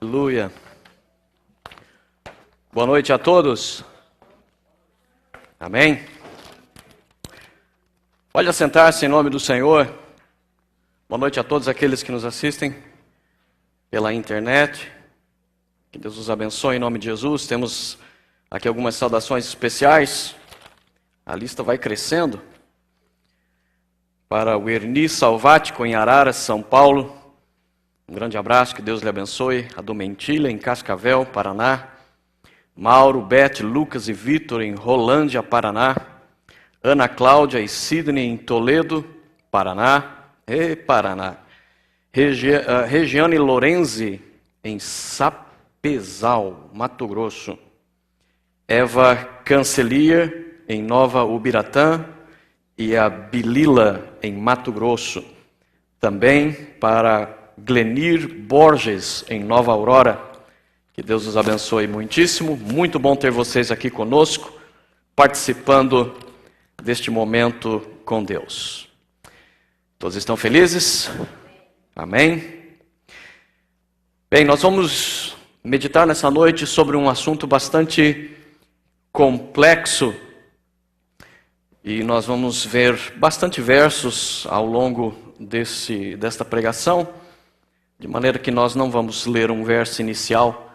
Aleluia. Boa noite a todos. Amém. Pode assentar-se em nome do Senhor. Boa noite a todos aqueles que nos assistem pela internet. Que Deus os abençoe em nome de Jesus. Temos aqui algumas saudações especiais. A lista vai crescendo. Para o Erni Salvático, em Araras, São Paulo. Um grande abraço, que Deus lhe abençoe. A Domentilha, em Cascavel, Paraná. Mauro, Beth, Lucas e Vitor, em Rolândia, Paraná. Ana Cláudia e Sidney, em Toledo, Paraná. Paraná. Regiane Lorenzi, em Sapezal, Mato Grosso. Eva Cancelier, em Nova Ubiratã. E a Bilila, em Mato Grosso. Também para Glenir Borges, em Nova Aurora. Que Deus os abençoe muitíssimo. Muito bom ter vocês aqui conosco, participando deste momento com Deus. Todos estão felizes? Amém? Bem, nós vamos meditar nessa noite sobre um assunto bastante complexo. E nós vamos ver bastante versos ao longo desta pregação. De maneira que nós não vamos ler um verso inicial,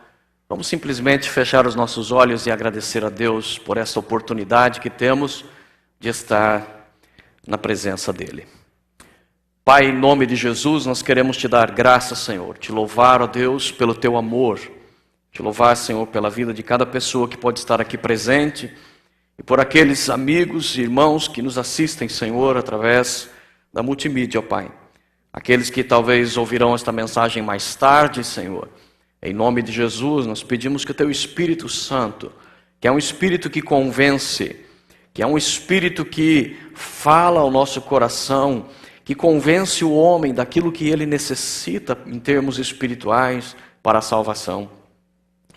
vamos simplesmente fechar os nossos olhos e agradecer a Deus por essa oportunidade que temos de estar na presença dEle. Pai, em nome de Jesus, nós queremos te dar graças, Senhor, te louvar, ó Deus, pelo teu amor, te louvar, Senhor, pela vida de cada pessoa que pode estar aqui presente e por aqueles amigos e irmãos que nos assistem, Senhor, através da multimídia, ó Pai. Aqueles que talvez ouvirão esta mensagem mais tarde, Senhor, em nome de Jesus, nós pedimos que o Teu Espírito Santo, que é um Espírito que convence, que é um Espírito que fala ao nosso coração, que convence o homem daquilo que ele necessita em termos espirituais para a salvação.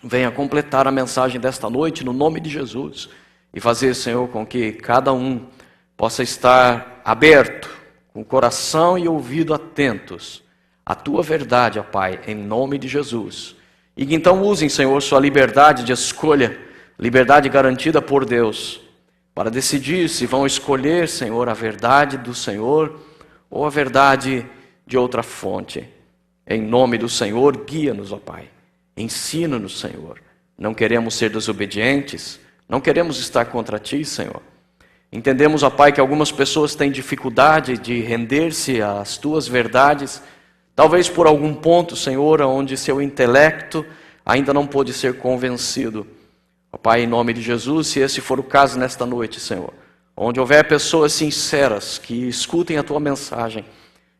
Venha completar a mensagem desta noite no nome de Jesus e fazer, Senhor, com que cada um possa estar aberto, com o coração e ouvido atentos à Tua verdade, ó Pai, em nome de Jesus. E que então usem, Senhor, sua liberdade de escolha, liberdade garantida por Deus, para decidir se vão escolher, Senhor, a verdade do Senhor ou a verdade de outra fonte. Em nome do Senhor, guia-nos, ó Pai. Ensina-nos, Senhor. Não queremos ser desobedientes, não queremos estar contra Ti, Senhor. Entendemos, ó Pai, que algumas pessoas têm dificuldade de render-se às Tuas verdades, talvez por algum ponto, Senhor, onde seu intelecto ainda não pôde ser convencido. Ó Pai, em nome de Jesus, se esse for o caso nesta noite, Senhor, onde houver pessoas sinceras que escutem a Tua mensagem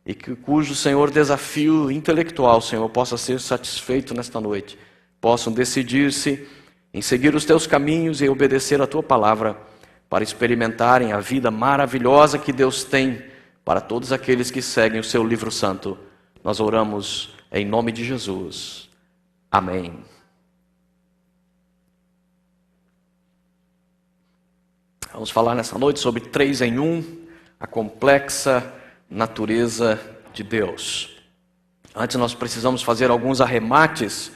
e cujo, Senhor, desafio intelectual, Senhor, possa ser satisfeito nesta noite, possam decidir-se em seguir os Teus caminhos e obedecer a Tua palavra, para experimentarem a vida maravilhosa que Deus tem para todos aqueles que seguem o Seu livro santo. Nós oramos em nome de Jesus. Amém. Vamos falar nessa noite sobre 3 em 1, a complexa natureza de Deus. Antes nós precisamos fazer alguns arremates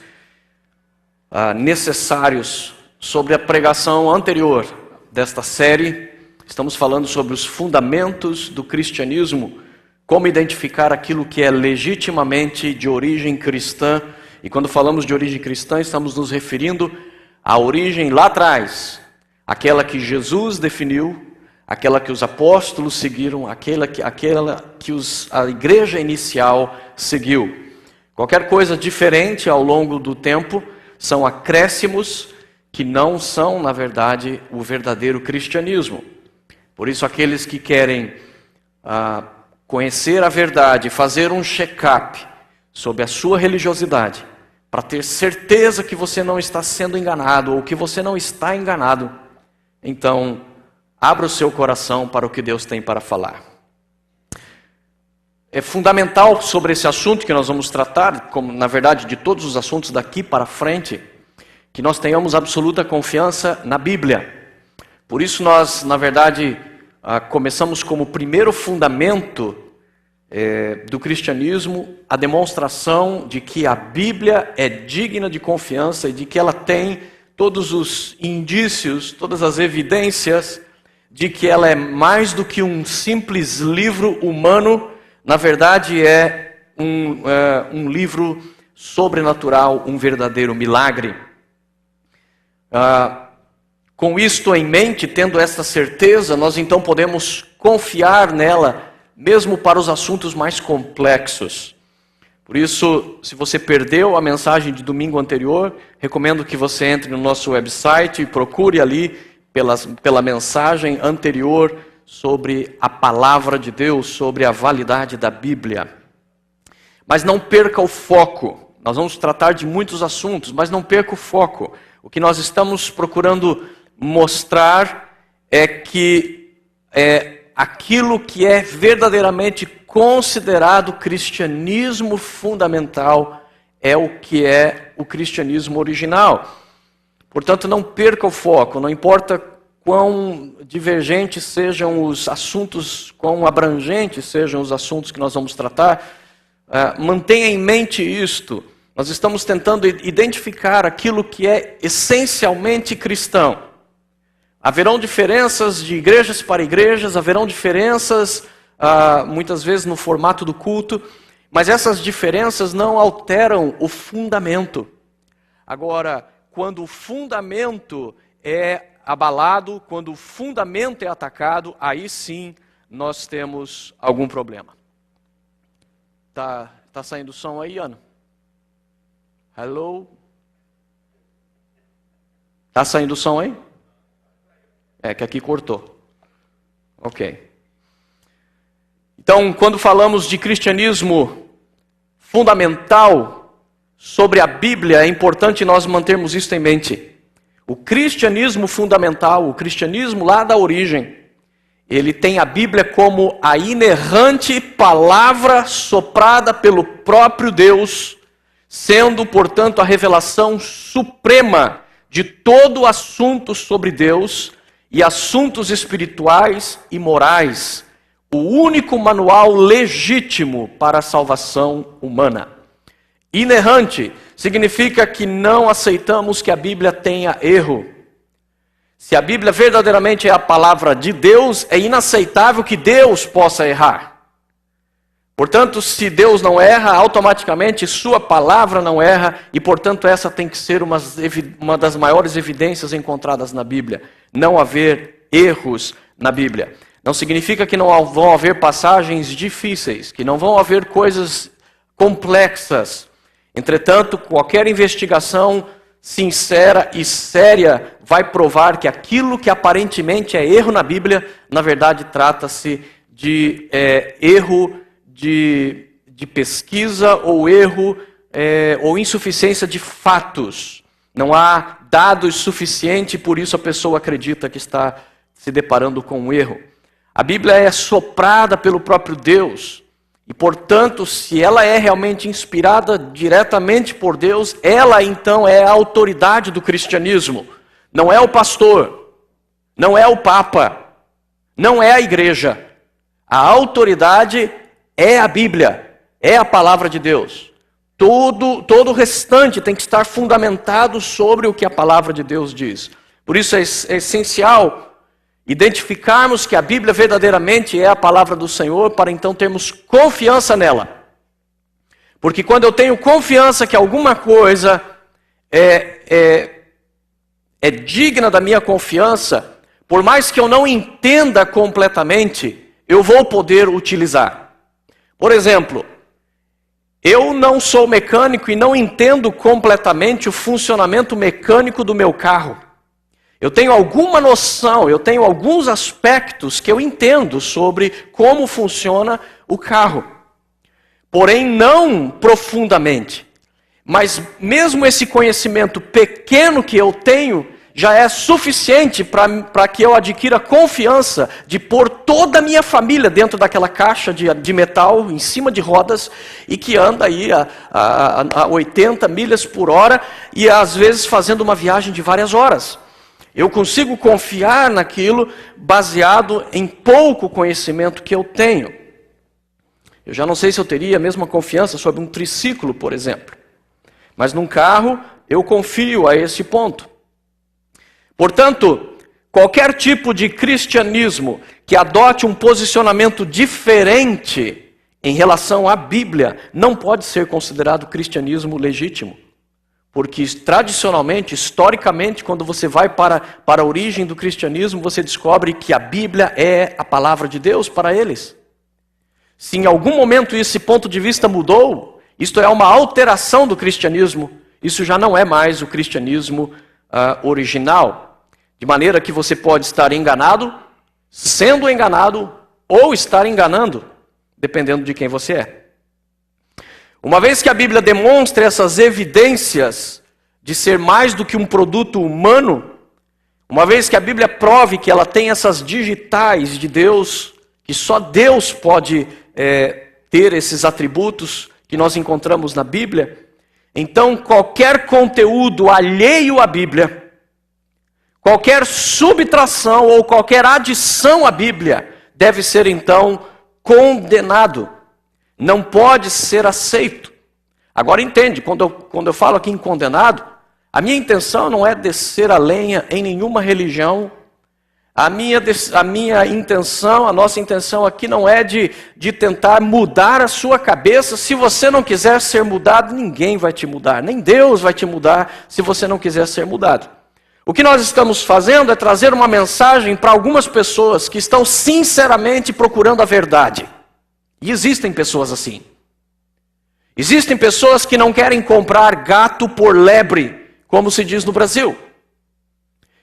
necessários sobre a pregação anterior desta série. Estamos falando sobre os fundamentos do cristianismo, como identificar aquilo que é legitimamente de origem cristã. E quando falamos de origem cristã, estamos nos referindo à origem lá atrás, aquela que Jesus definiu, aquela que os apóstolos seguiram, aquela que a igreja inicial seguiu. Qualquer coisa diferente ao longo do tempo são acréscimos que não são, na verdade, o verdadeiro cristianismo. Por isso, aqueles que querem conhecer a verdade, fazer um check-up sobre a sua religiosidade, para ter certeza que você não está sendo enganado ou que você não está enganado, então, abra o seu coração para o que Deus tem para falar. É fundamental sobre esse assunto que nós vamos tratar, como na verdade de todos os assuntos daqui para frente, que nós tenhamos absoluta confiança na Bíblia. Por isso nós, na verdade, começamos como primeiro fundamento do cristianismo, a demonstração de que a Bíblia é digna de confiança e de que ela tem todos os indícios, todas as evidências de que ela é mais do que um simples livro humano, na verdade é um livro sobrenatural, um verdadeiro milagre. Com isto em mente, tendo esta certeza, nós então podemos confiar nela, mesmo para os assuntos mais complexos. Por isso, se você perdeu a mensagem de domingo anterior, recomendo que você entre no nosso website e procure ali pela mensagem anterior sobre a palavra de Deus, sobre a validade da Bíblia. Mas não perca o foco. Nós vamos tratar de muitos assuntos, mas não perca o foco. O que nós estamos procurando mostrar é que aquilo que é verdadeiramente considerado cristianismo fundamental é o que é o cristianismo original. Portanto, não perca o foco, não importa quão divergentes sejam os assuntos, quão abrangentes sejam os assuntos que nós vamos tratar, mantenha em mente isto. Nós estamos tentando identificar aquilo que é essencialmente cristão. Haverão diferenças de igrejas para igrejas, haverão diferenças muitas vezes no formato do culto, mas essas diferenças não alteram o fundamento. Agora, quando o fundamento é abalado, quando o fundamento é atacado, aí sim nós temos algum problema. Tá saindo som aí, Ana? Hello? Tá saindo som aí? É que aqui cortou. Ok. Então, quando falamos de cristianismo fundamental sobre a Bíblia, é importante nós mantermos isso em mente. O cristianismo fundamental, o cristianismo lá da origem, ele tem a Bíblia como a inerrante palavra soprada pelo próprio Deus, sendo, portanto, a revelação suprema de todo assunto sobre Deus e assuntos espirituais e morais, o único manual legítimo para a salvação humana. Inerrante significa que não aceitamos que a Bíblia tenha erro. Se a Bíblia verdadeiramente é a palavra de Deus, é inaceitável que Deus possa errar. Portanto, se Deus não erra, automaticamente sua palavra não erra, e portanto essa tem que ser uma das maiores evidências encontradas na Bíblia. Não haver erros na Bíblia. Não significa que não vão haver passagens difíceis, que não vão haver coisas complexas. Entretanto, qualquer investigação sincera e séria vai provar que aquilo que aparentemente é erro na Bíblia, na verdade trata-se de erro de pesquisa ou erro ou insuficiência de fatos. Não há dados suficientes, por isso a pessoa acredita que está se deparando com um erro. A Bíblia é soprada pelo próprio Deus. E, portanto, se ela é realmente inspirada diretamente por Deus, ela então é a autoridade do cristianismo. Não é o pastor, não é o papa, não é a igreja. A autoridade é a Bíblia, é a palavra de Deus. Todo o restante tem que estar fundamentado sobre o que a palavra de Deus diz. Por isso é essencial identificarmos que a Bíblia verdadeiramente é a palavra do Senhor, para então termos confiança nela. Porque quando eu tenho confiança que alguma coisa é digna da minha confiança, por mais que eu não entenda completamente, eu vou poder utilizar. Por exemplo, eu não sou mecânico e não entendo completamente o funcionamento mecânico do meu carro. Eu tenho alguma noção, eu tenho alguns aspectos que eu entendo sobre como funciona o carro. Porém, não profundamente. Mas mesmo esse conhecimento pequeno que eu tenho, já é suficiente para que eu adquira confiança de pôr toda a minha família dentro daquela caixa de metal, em cima de rodas, e que anda aí a 80 milhas por hora, e às vezes fazendo uma viagem de várias horas. Eu consigo confiar naquilo baseado em pouco conhecimento que eu tenho. Eu já não sei se eu teria a mesma confiança sobre um triciclo, por exemplo. Mas num carro, eu confio a esse ponto. Portanto, qualquer tipo de cristianismo que adote um posicionamento diferente em relação à Bíblia não pode ser considerado cristianismo legítimo. Porque tradicionalmente, historicamente, quando você vai para a origem do cristianismo, você descobre que a Bíblia é a palavra de Deus para eles. Se em algum momento esse ponto de vista mudou, isto é uma alteração do cristianismo, isso já não é mais o cristianismo original. De maneira que você pode estar enganado, sendo enganado, ou estar enganando, dependendo de quem você é. Uma vez que a Bíblia demonstra essas evidências de ser mais do que um produto humano, uma vez que a Bíblia prove que ela tem essas digitais de Deus, que só Deus pode ter esses atributos que nós encontramos na Bíblia, então qualquer conteúdo alheio à Bíblia, qualquer subtração ou qualquer adição à Bíblia deve ser então condenado. Não pode ser aceito. Agora entende, quando eu falo aqui em condenado, a minha intenção não é descer a lenha em nenhuma religião. A minha intenção, a nossa intenção aqui não é de tentar mudar a sua cabeça. Se você não quiser ser mudado, ninguém vai te mudar. Nem Deus vai te mudar se você não quiser ser mudado. O que nós estamos fazendo é trazer uma mensagem para algumas pessoas que estão sinceramente procurando a verdade. E existem pessoas assim. Existem pessoas que não querem comprar gato por lebre, como se diz no Brasil.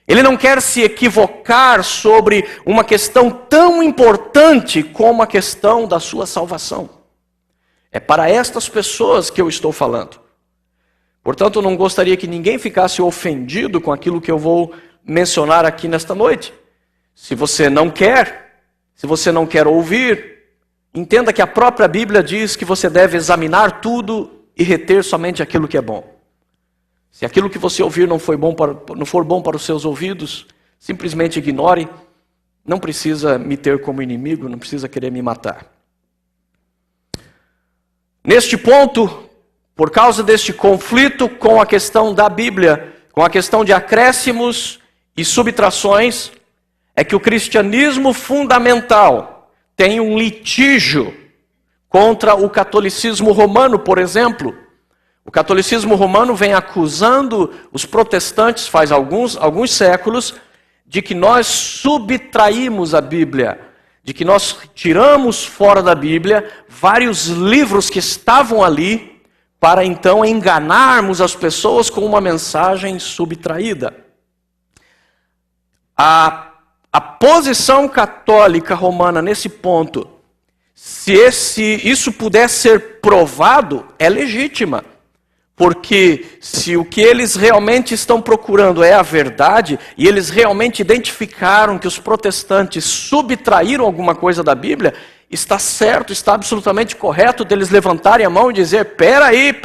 Ele não quer se equivocar sobre uma questão tão importante como a questão da sua salvação. É para estas pessoas que eu estou falando. Portanto, eu não gostaria que ninguém ficasse ofendido com aquilo que eu vou mencionar aqui nesta noite. Se você não quer ouvir, entenda que a própria Bíblia diz que você deve examinar tudo e reter somente aquilo que é bom. Se aquilo que você ouvir não for bom para os seus ouvidos, simplesmente ignore. Não precisa me ter como inimigo, não precisa querer me matar. Neste ponto, por causa deste conflito com a questão da Bíblia, com a questão de acréscimos e subtrações, é que o cristianismo fundamental tem um litígio contra o catolicismo romano, por exemplo. O catolicismo romano vem acusando os protestantes, faz alguns séculos, de que nós subtraímos a Bíblia, de que nós tiramos fora da Bíblia vários livros que estavam ali, para então enganarmos as pessoas com uma mensagem subtraída. A posição católica romana nesse ponto, se isso puder ser provado, é legítima. Porque se o que eles realmente estão procurando é a verdade, e eles realmente identificaram que os protestantes subtraíram alguma coisa da Bíblia, está certo, está absolutamente correto deles levantarem a mão e dizer, peraí,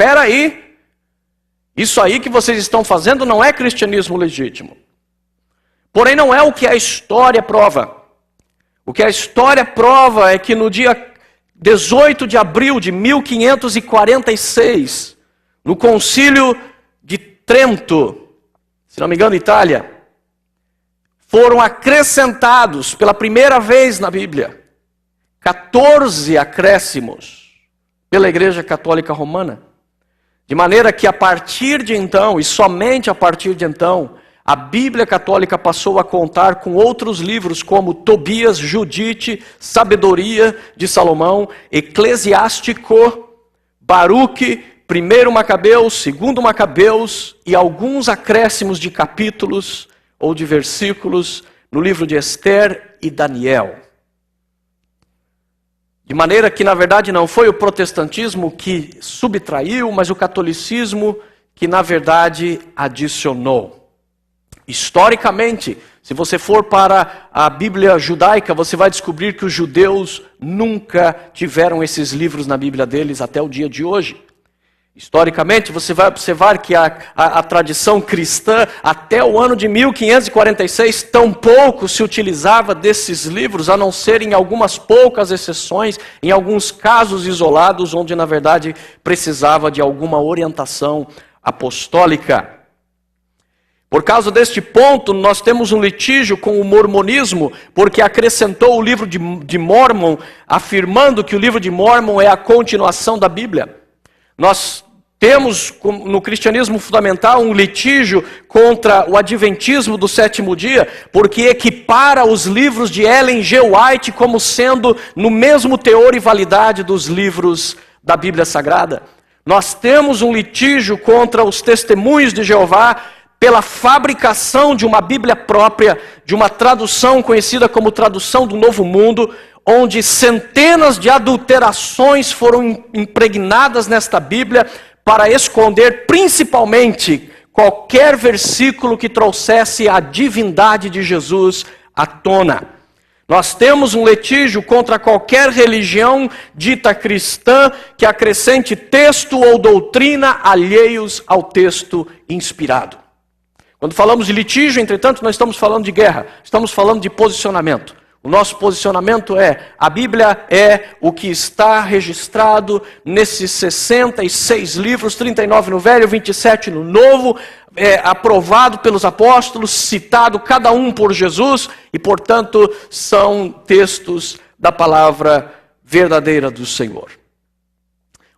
isso aí que vocês estão fazendo não é cristianismo legítimo. Porém, não é o que a história prova. O que a história prova é que no dia 18 de abril de 1546, no Concílio de Trento, se não me engano, Itália, foram acrescentados pela primeira vez na Bíblia 14 acréscimos pela Igreja Católica Romana. De maneira que a partir de então, e somente a partir de então, a Bíblia Católica passou a contar com outros livros como Tobias, Judite, Sabedoria de Salomão, Eclesiástico, Baruque, 1 Macabeus, 2 Macabeus e alguns acréscimos de capítulos ou de versículos no livro de Esther e Daniel. De maneira que, na verdade, não foi o protestantismo que subtraiu, mas o catolicismo que, na verdade, adicionou. Historicamente, se você for para a Bíblia judaica, você vai descobrir que os judeus nunca tiveram esses livros na Bíblia deles até o dia de hoje. Historicamente, você vai observar que a tradição cristã, até o ano de 1546, tampouco se utilizava desses livros, a não ser em algumas poucas exceções, em alguns casos isolados, onde na verdade precisava de alguma orientação apostólica. Por causa deste ponto, nós temos um litígio com o mormonismo, porque acrescentou o livro de Mórmon, afirmando que o livro de Mórmon é a continuação da Bíblia. Nós temos no cristianismo fundamental um litígio contra o adventismo do sétimo dia, porque equipara os livros de Ellen G. White como sendo no mesmo teor e validade dos livros da Bíblia Sagrada. Nós temos um litígio contra os testemunhos de Jeová pela fabricação de uma Bíblia própria, de uma tradução conhecida como tradução do Novo Mundo, onde centenas de adulterações foram impregnadas nesta Bíblia para esconder principalmente qualquer versículo que trouxesse a divindade de Jesus à tona. Nós temos um litígio contra qualquer religião dita cristã que acrescente texto ou doutrina alheios ao texto inspirado. Quando falamos de litígio, entretanto, nós estamos falando de guerra, estamos falando de posicionamento. O nosso posicionamento é, a Bíblia é o que está registrado nesses 66 livros, 39 no Velho, 27 no Novo, aprovado pelos apóstolos, citado cada um por Jesus, e portanto são textos da palavra verdadeira do Senhor.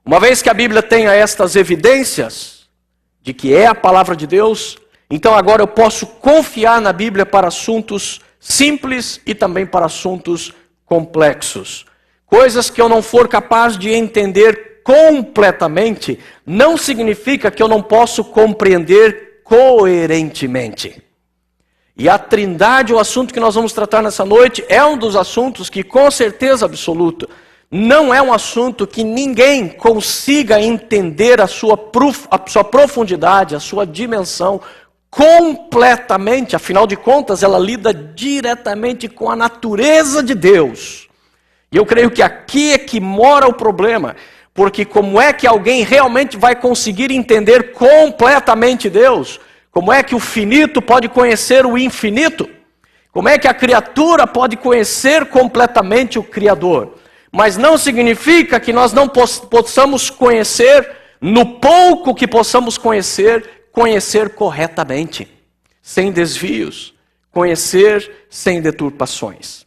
Uma vez que a Bíblia tenha estas evidências de que é a palavra de Deus, então agora eu posso confiar na Bíblia para assuntos simples e também para assuntos complexos. Coisas que eu não for capaz de entender completamente, não significa que eu não posso compreender coerentemente. E a Trindade, o assunto que nós vamos tratar nessa noite, é um dos assuntos que, com certeza absoluta, não é um assunto que ninguém consiga entender a sua profundidade, a sua dimensão completamente. Afinal de contas, ela lida diretamente com a natureza de Deus. E eu creio que aqui é que mora o problema, porque como é que alguém realmente vai conseguir entender completamente Deus? Como é que o finito pode conhecer o infinito? Como é que a criatura pode conhecer completamente o Criador? Mas não significa que nós não possamos conhecer, no pouco que possamos conhecer corretamente, sem desvios, conhecer sem deturpações.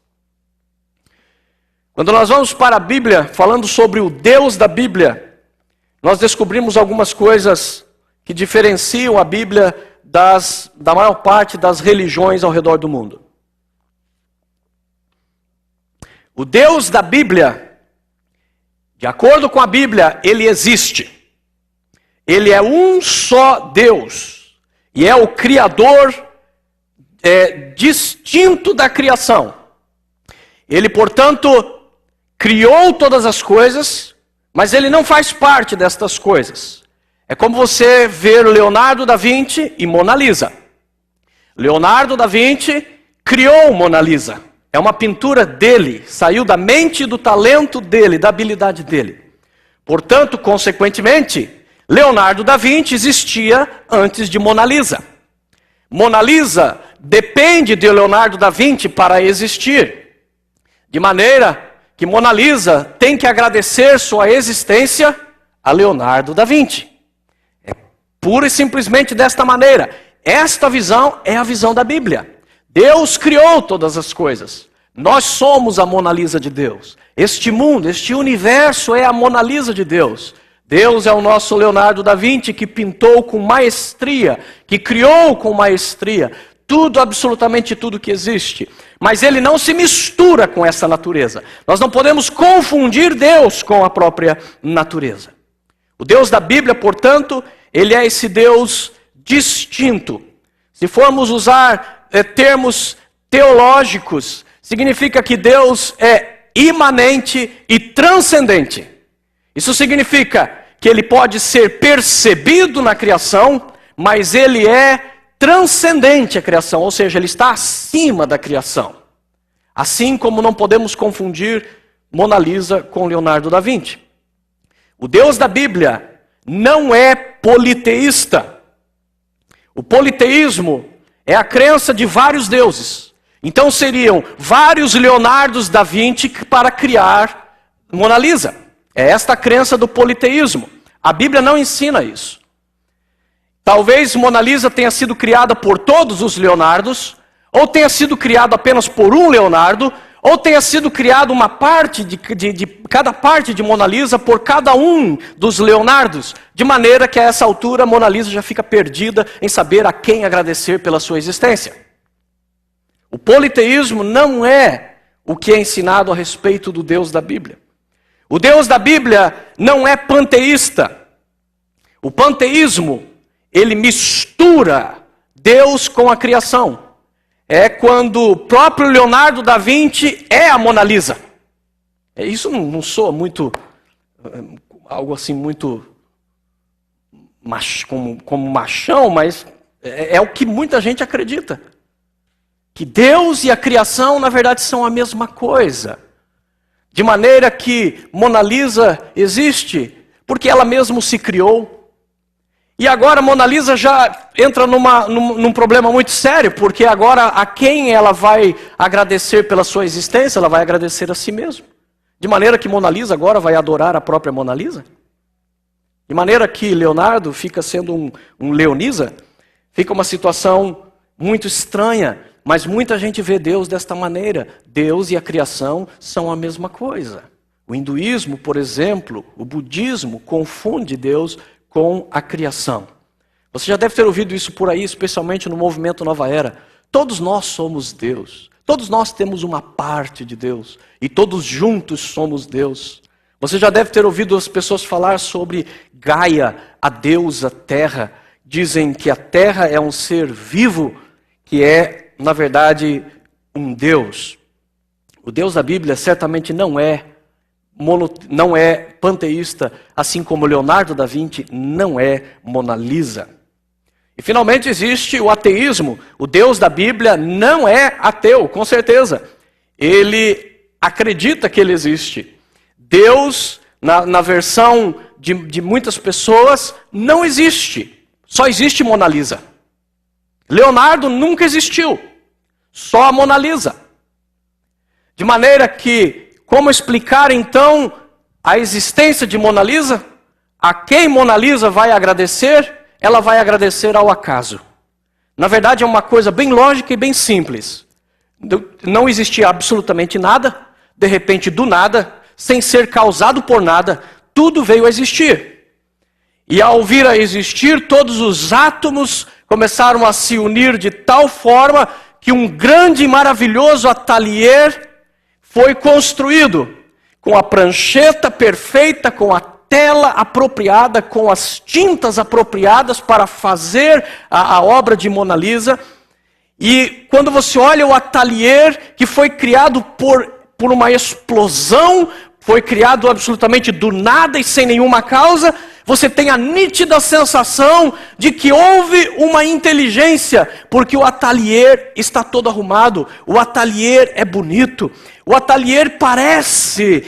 Quando nós vamos para a Bíblia, falando sobre o Deus da Bíblia, nós descobrimos algumas coisas que diferenciam a Bíblia da maior parte das religiões ao redor do mundo. O Deus da Bíblia, de acordo com a Bíblia, ele existe. Ele é um só Deus, e é o Criador distinto da criação. Ele, portanto, criou todas as coisas, mas ele não faz parte destas coisas. É como você ver Leonardo da Vinci e Mona Lisa. Leonardo da Vinci criou Mona Lisa. É uma pintura dele, saiu da mente e do talento dele, da habilidade dele. Portanto, consequentemente, Leonardo da Vinci existia antes de Mona Lisa. Mona Lisa depende de Leonardo da Vinci para existir. De maneira que Mona Lisa tem que agradecer sua existência a Leonardo da Vinci. É pura e simplesmente desta maneira. Esta visão é a visão da Bíblia. Deus criou todas as coisas. Nós somos a Mona Lisa de Deus. Este mundo, este universo é a Mona Lisa de Deus. Deus é o nosso Leonardo da Vinci, que pintou com maestria, que criou com maestria tudo, absolutamente tudo que existe. Mas ele não se mistura com essa natureza. Nós não podemos confundir Deus com a própria natureza. O Deus da Bíblia, portanto, ele é esse Deus distinto. Se formos usar termos teológicos, significa que Deus é imanente e transcendente. Isso significa que ele pode ser percebido na criação, mas ele é transcendente à criação, ou seja, ele está acima da criação. Assim como não podemos confundir Mona Lisa com Leonardo da Vinci. O Deus da Bíblia não é politeísta. O politeísmo é a crença de vários deuses. Então seriam vários Leonardos da Vinci para criar Mona Lisa. É esta a crença do politeísmo. A Bíblia não ensina isso. Talvez Mona Lisa tenha sido criada por todos os Leonardos, ou tenha sido criada apenas por um Leonardo, ou tenha sido criada uma parte de cada parte de Mona Lisa por cada um dos Leonardos, de maneira que a essa altura Mona Lisa já fica perdida em saber a quem agradecer pela sua existência. O politeísmo não é o que é ensinado a respeito do Deus da Bíblia. O Deus da Bíblia não é panteísta. O panteísmo, ele mistura Deus com a criação. É quando o próprio Leonardo da Vinci é a Mona Lisa. Isso não soa muito, algo assim muito como machão, mas é o que muita gente acredita. Que Deus e a criação, na verdade, são a mesma coisa. De maneira que Mona Lisa existe porque ela mesma se criou. E agora Mona Lisa já entra num problema muito sério, porque agora a quem ela vai agradecer pela sua existência, ela vai agradecer a si mesma. De maneira que Mona Lisa agora vai adorar a própria Mona Lisa. De maneira que Leonardo fica sendo um Leonisa, fica uma situação muito estranha, mas muita gente vê Deus desta maneira. Deus e a criação são a mesma coisa. O hinduísmo, por exemplo, o budismo confunde Deus com a criação. Você já deve ter ouvido isso por aí, especialmente no movimento Nova Era. Todos nós somos Deus. Todos nós temos uma parte de Deus. E todos juntos somos Deus. Você já deve ter ouvido as pessoas falar sobre Gaia, a deusa terra. Dizem que a terra é um ser vivo que é, na verdade, um Deus. O Deus da Bíblia certamente não é panteísta, assim como Leonardo da Vinci não é Mona Lisa. E finalmente existe o ateísmo. O Deus da Bíblia não é ateu, com certeza. Ele acredita que ele existe. Deus, na versão de muitas pessoas, não existe. Só existe Mona Lisa. Leonardo nunca existiu. Só a Mona Lisa. De maneira que, como explicar então a existência de Mona Lisa? A quem Mona Lisa vai agradecer? Ela vai agradecer ao acaso. Na verdade é uma coisa bem lógica e bem simples. Não existia absolutamente nada, de repente do nada, sem ser causado por nada, tudo veio a existir. E ao vir a existir, todos os átomos começaram a se unir de tal forma que um grande e maravilhoso ateliê foi construído com a prancheta perfeita, com a tela apropriada, com as tintas apropriadas para fazer a obra de Mona Lisa. E quando você olha o ateliê que foi criado por uma explosão, foi criado absolutamente do nada e sem nenhuma causa, você tem a nítida sensação de que houve uma inteligência, porque o ateliê está todo arrumado, o ateliê é bonito, o ateliê parece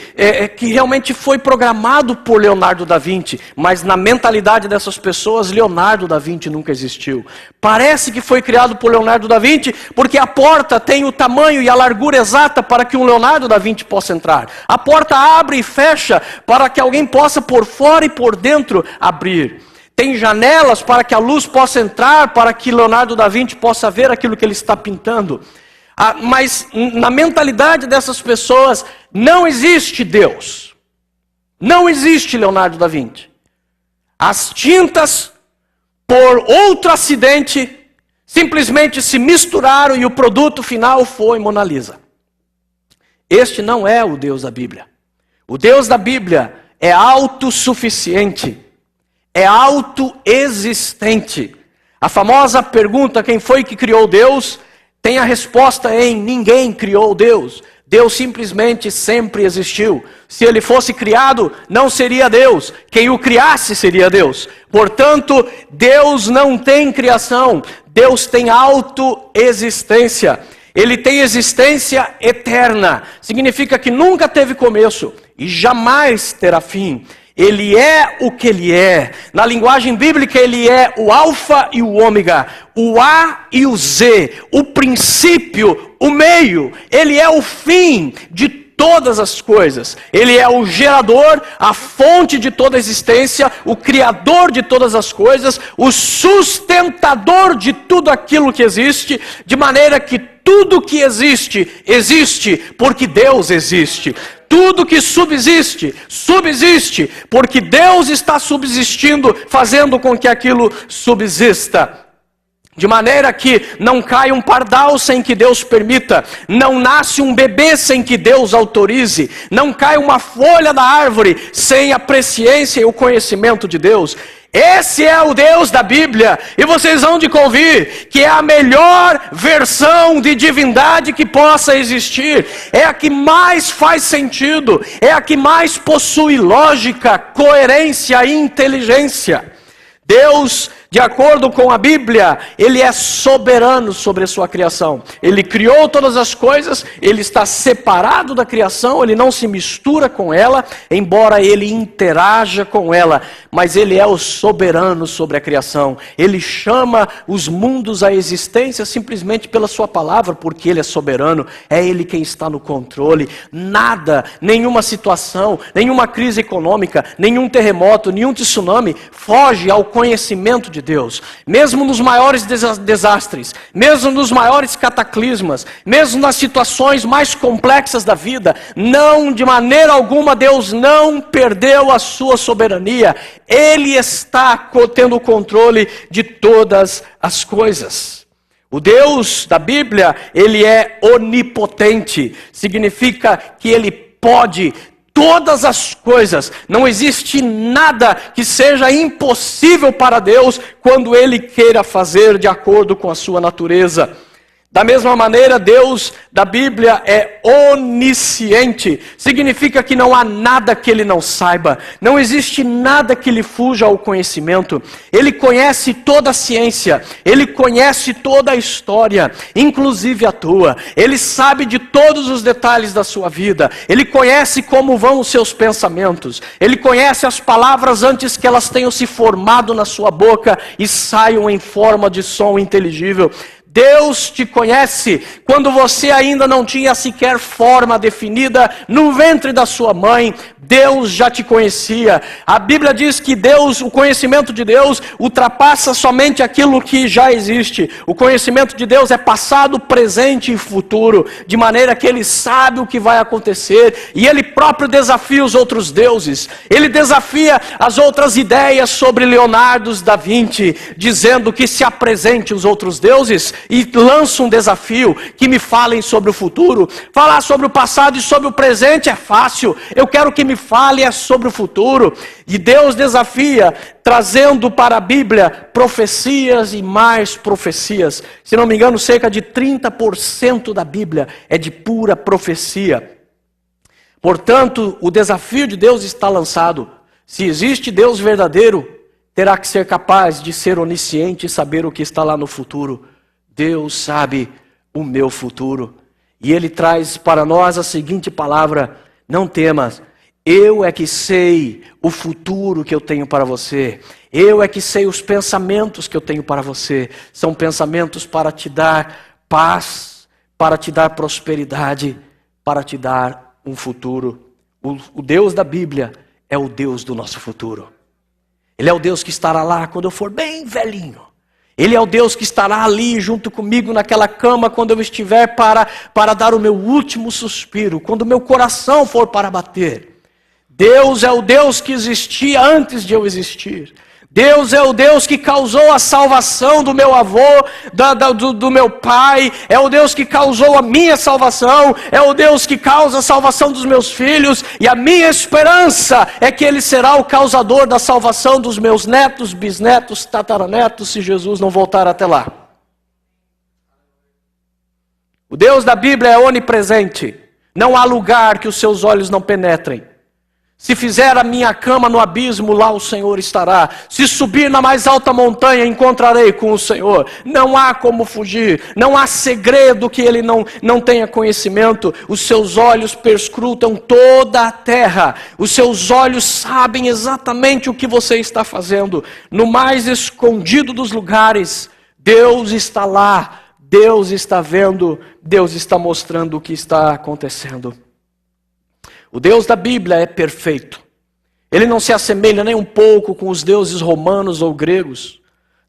que realmente foi programado por Leonardo da Vinci, mas na mentalidade dessas pessoas, Leonardo da Vinci nunca existiu. Parece que foi criado por Leonardo da Vinci, porque a porta tem o tamanho e a largura exata para que um Leonardo da Vinci possa entrar. A porta abre e fecha para que alguém possa por fora e por dentro abrir. Tem janelas para que a luz possa entrar, para que Leonardo da Vinci possa ver aquilo que ele está pintando. Mas na mentalidade dessas pessoas não existe Deus. Não existe Leonardo da Vinci. As tintas, por outro acidente, simplesmente se misturaram e o produto final foi Mona Lisa. Este não é o Deus da Bíblia. O Deus da Bíblia é autossuficiente, é autoexistente. A famosa pergunta, quem foi que criou Deus? Tem a resposta em ninguém criou Deus. Deus simplesmente sempre existiu. Se ele fosse criado, não seria Deus. Quem o criasse seria Deus. Portanto, Deus não tem criação. Deus tem autoexistência. Ele tem existência eterna. Significa que nunca teve começo e jamais terá fim. Ele é o que Ele é. Na linguagem bíblica, Ele é o alfa e o ômega, o A e o Z, o princípio, o meio. Ele é o fim de todas as coisas. Ele é o gerador, a fonte de toda a existência, o criador de todas as coisas, o sustentador de tudo aquilo que existe, de maneira que tudo que existe, existe porque Deus existe. Tudo que subsiste, subsiste, porque Deus está subsistindo, fazendo com que aquilo subsista. De maneira que não cai um pardal sem que Deus permita, não nasce um bebê sem que Deus autorize, não cai uma folha da árvore sem a presciência e o conhecimento de Deus. Esse é o Deus da Bíblia, e vocês vão de convir que é a melhor versão de divindade que possa existir, é a que mais faz sentido, é a que mais possui lógica, coerência e inteligência. Deus, de acordo com a Bíblia, Ele é soberano sobre a sua criação. Ele criou todas as coisas, Ele está separado da criação, Ele não se mistura com ela, embora Ele interaja com ela, mas Ele é o soberano sobre a criação. Ele chama os mundos à existência simplesmente pela sua palavra, porque Ele é soberano, é Ele quem está no controle. Nada, nenhuma situação, nenhuma crise econômica, nenhum terremoto, nenhum tsunami foge ao conhecimento de Deus. Mesmo nos maiores desastres, mesmo nos maiores cataclismas, mesmo nas situações mais complexas da vida, não, de maneira alguma, Deus não perdeu a sua soberania. Ele está tendo o controle de todas as coisas. O Deus da Bíblia, Ele é onipotente, significa que Ele pode todas as coisas. Não existe nada que seja impossível para Deus quando Ele queira fazer de acordo com a sua natureza. Da mesma maneira, Deus da Bíblia é onisciente. Significa que não há nada que Ele não saiba. Não existe nada que lhe fuja ao conhecimento. Ele conhece toda a ciência. Ele conhece toda a história, inclusive a tua. Ele sabe de todos os detalhes da sua vida. Ele conhece como vão os seus pensamentos. Ele conhece as palavras antes que elas tenham se formado na sua boca e saiam em forma de som inteligível. Deus te conhece quando você ainda não tinha sequer forma definida no ventre da sua mãe. Deus já te conhecia. A Bíblia diz que Deus, o conhecimento de Deus ultrapassa somente aquilo que já existe. O conhecimento de Deus é passado, presente e futuro, de maneira que Ele sabe o que vai acontecer e Ele próprio desafia os outros deuses. Ele desafia as outras ideias sobre Leonardo da Vinci, dizendo que se apresente os outros deuses e lança um desafio, que me falem sobre o futuro. Falar sobre o passado e sobre o presente é fácil, eu quero que me fale é sobre o futuro. E Deus desafia, trazendo para a Bíblia profecias e mais profecias. Se não me engano, cerca de 30% da Bíblia é de pura profecia. Portanto, o desafio de Deus está lançado. Se existe Deus verdadeiro, terá que ser capaz de ser onisciente e saber o que está lá no futuro. Deus sabe o meu futuro. E Ele traz para nós a seguinte palavra: não temas, eu é que sei o futuro que eu tenho para você. Eu é que sei os pensamentos que eu tenho para você. São pensamentos para te dar paz, para te dar prosperidade, para te dar um futuro. O Deus da Bíblia é o Deus do nosso futuro. Ele é o Deus que estará lá quando eu for bem velhinho. Ele é o Deus que estará ali junto comigo naquela cama quando eu estiver para dar o meu último suspiro, quando o meu coração for para bater. Deus é o Deus que existia antes de eu existir. Deus é o Deus que causou a salvação do meu avô, do meu pai. É o Deus que causou a minha salvação. É o Deus que causa a salvação dos meus filhos. E a minha esperança é que Ele será o causador da salvação dos meus netos, bisnetos, tataranetos, se Jesus não voltar até lá. O Deus da Bíblia é onipresente. Não há lugar que os seus olhos não penetrem. Se fizer a minha cama no abismo, lá o Senhor estará. Se subir na mais alta montanha, encontrarei com o Senhor. Não há como fugir, não há segredo que ele não tenha conhecimento. Os seus olhos perscrutam toda a terra. Os seus olhos sabem exatamente o que você está fazendo. No mais escondido dos lugares, Deus está lá. Deus está vendo, Deus está mostrando o que está acontecendo. O Deus da Bíblia é perfeito. Ele não se assemelha nem um pouco com os deuses romanos ou gregos.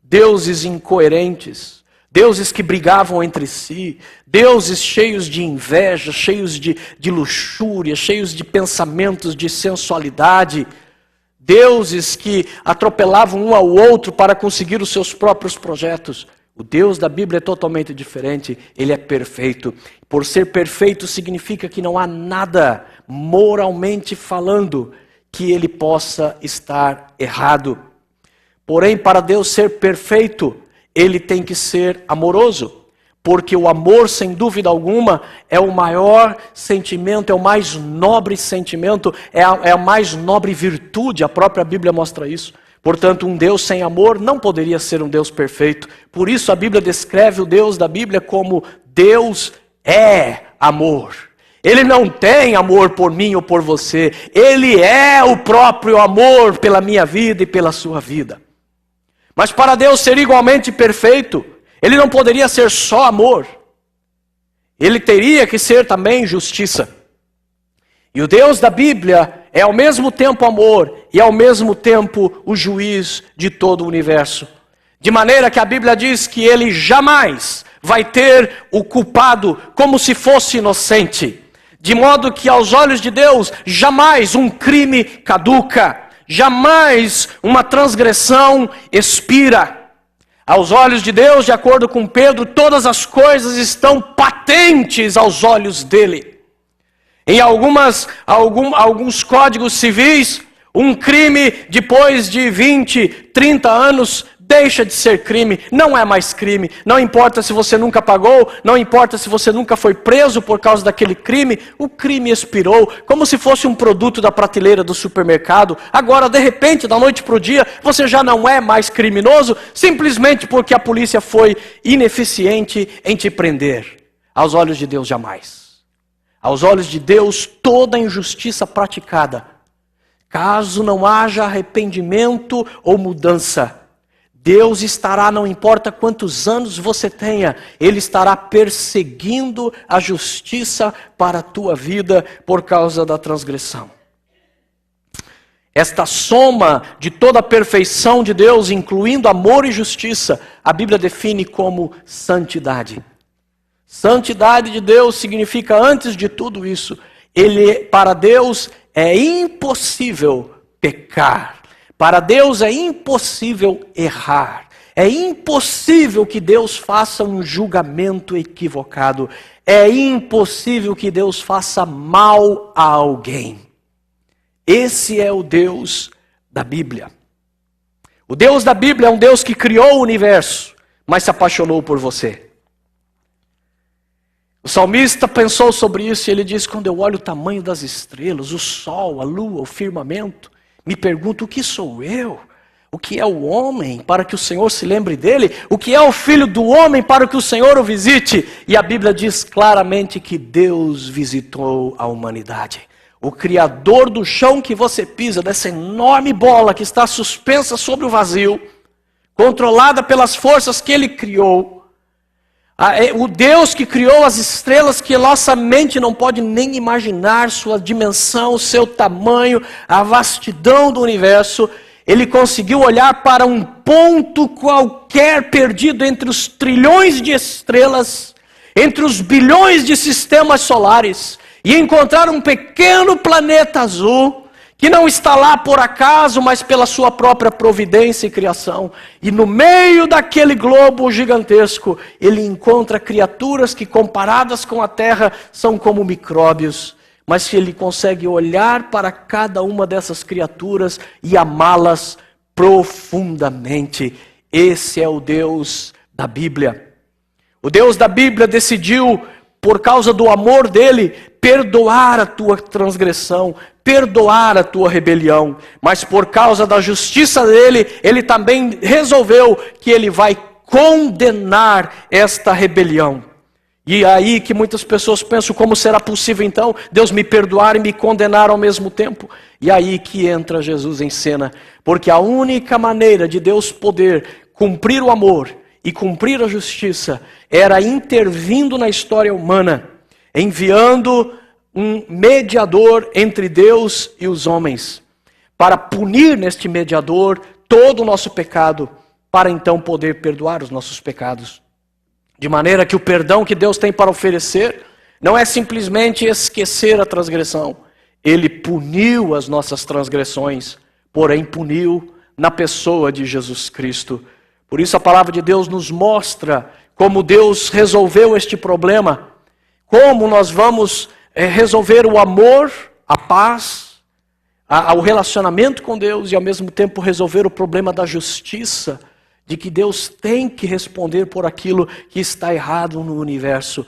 Deuses incoerentes, deuses que brigavam entre si, deuses cheios de inveja, cheios de luxúria, cheios de pensamentos de sensualidade. Deuses que atropelavam um ao outro para conseguir os seus próprios projetos. O Deus da Bíblia é totalmente diferente, ele é perfeito. Por ser perfeito significa que não há nada, moralmente falando, que ele possa estar errado. Porém, para Deus ser perfeito, ele tem que ser amoroso. Porque o amor, sem dúvida alguma, é o maior sentimento, é o mais nobre sentimento, é a mais nobre virtude, a própria Bíblia mostra isso. Portanto, um Deus sem amor não poderia ser um Deus perfeito. Por isso a Bíblia descreve o Deus da Bíblia como Deus é amor. Ele não tem amor por mim ou por você. Ele é o próprio amor pela minha vida e pela sua vida. Mas para Deus ser igualmente perfeito, ele não poderia ser só amor. Ele teria que ser também justiça. E o Deus da Bíblia é ao mesmo tempo amor e ao mesmo tempo o juiz de todo o universo. De maneira que a Bíblia diz que ele jamais vai ter o culpado como se fosse inocente. De modo que aos olhos de Deus, jamais um crime caduca, jamais uma transgressão expira. Aos olhos de Deus, de acordo com Pedro, todas as coisas estão patentes aos olhos dele. Em alguns códigos civis, um crime depois de 20, 30 anos deixa de ser crime, não é mais crime. Não importa se você nunca pagou, não importa se você nunca foi preso por causa daquele crime, o crime expirou, como se fosse um produto da prateleira do supermercado. Agora, de repente, da noite para o dia, você já não é mais criminoso, simplesmente porque a polícia foi ineficiente em te prender. Aos olhos de Deus, jamais. Aos olhos de Deus, toda injustiça praticada, caso não haja arrependimento ou mudança, Deus estará, não importa quantos anos você tenha, Ele estará perseguindo a justiça para a tua vida por causa da transgressão. Esta soma de toda a perfeição de Deus, incluindo amor e justiça, a Bíblia define como santidade. Santidade de Deus significa, antes de tudo isso, para Deus é impossível pecar. Para Deus é impossível errar. É impossível que Deus faça um julgamento equivocado. É impossível que Deus faça mal a alguém. Esse é o Deus da Bíblia. O Deus da Bíblia é um Deus que criou o universo, mas se apaixonou por você. O salmista pensou sobre isso e ele diz: quando eu olho o tamanho das estrelas, o sol, a lua, o firmamento, me pergunto: o que sou eu? O que é o homem para que o Senhor se lembre dele? O que é o filho do homem para que o Senhor o visite? E a Bíblia diz claramente que Deus visitou a humanidade. O Criador do chão que você pisa, dessa enorme bola que está suspensa sobre o vazio, controlada pelas forças que Ele criou. O Deus que criou as estrelas que nossa mente não pode nem imaginar sua dimensão, seu tamanho, a vastidão do universo. Ele conseguiu olhar para um ponto qualquer perdido entre os trilhões de estrelas, entre os bilhões de sistemas solares, e encontrar um pequeno planeta azul, que não está lá por acaso, mas pela sua própria providência e criação. E no meio daquele globo gigantesco, ele encontra criaturas que, comparadas com a Terra, são como micróbios. Mas que ele consegue olhar para cada uma dessas criaturas e amá-las profundamente. Esse é o Deus da Bíblia. O Deus da Bíblia decidiu, por causa do amor dele, perdoar a tua transgressão, perdoar a tua rebelião, mas por causa da justiça dele, ele também resolveu que ele vai condenar esta rebelião. E é aí que muitas pessoas pensam, como será possível então Deus me perdoar e me condenar ao mesmo tempo? E é aí que entra Jesus em cena, porque a única maneira de Deus poder cumprir o amor e cumprir a justiça era intervindo na história humana, enviando um mediador entre Deus e os homens, para punir neste mediador todo o nosso pecado, para então poder perdoar os nossos pecados. De maneira que o perdão que Deus tem para oferecer não é simplesmente esquecer a transgressão. Ele puniu as nossas transgressões, porém puniu na pessoa de Jesus Cristo. Por isso a palavra de Deus nos mostra como Deus resolveu este problema, como nós vamos resolver o amor, a paz, o relacionamento com Deus e ao mesmo tempo resolver o problema da justiça, de que Deus tem que responder por aquilo que está errado no universo.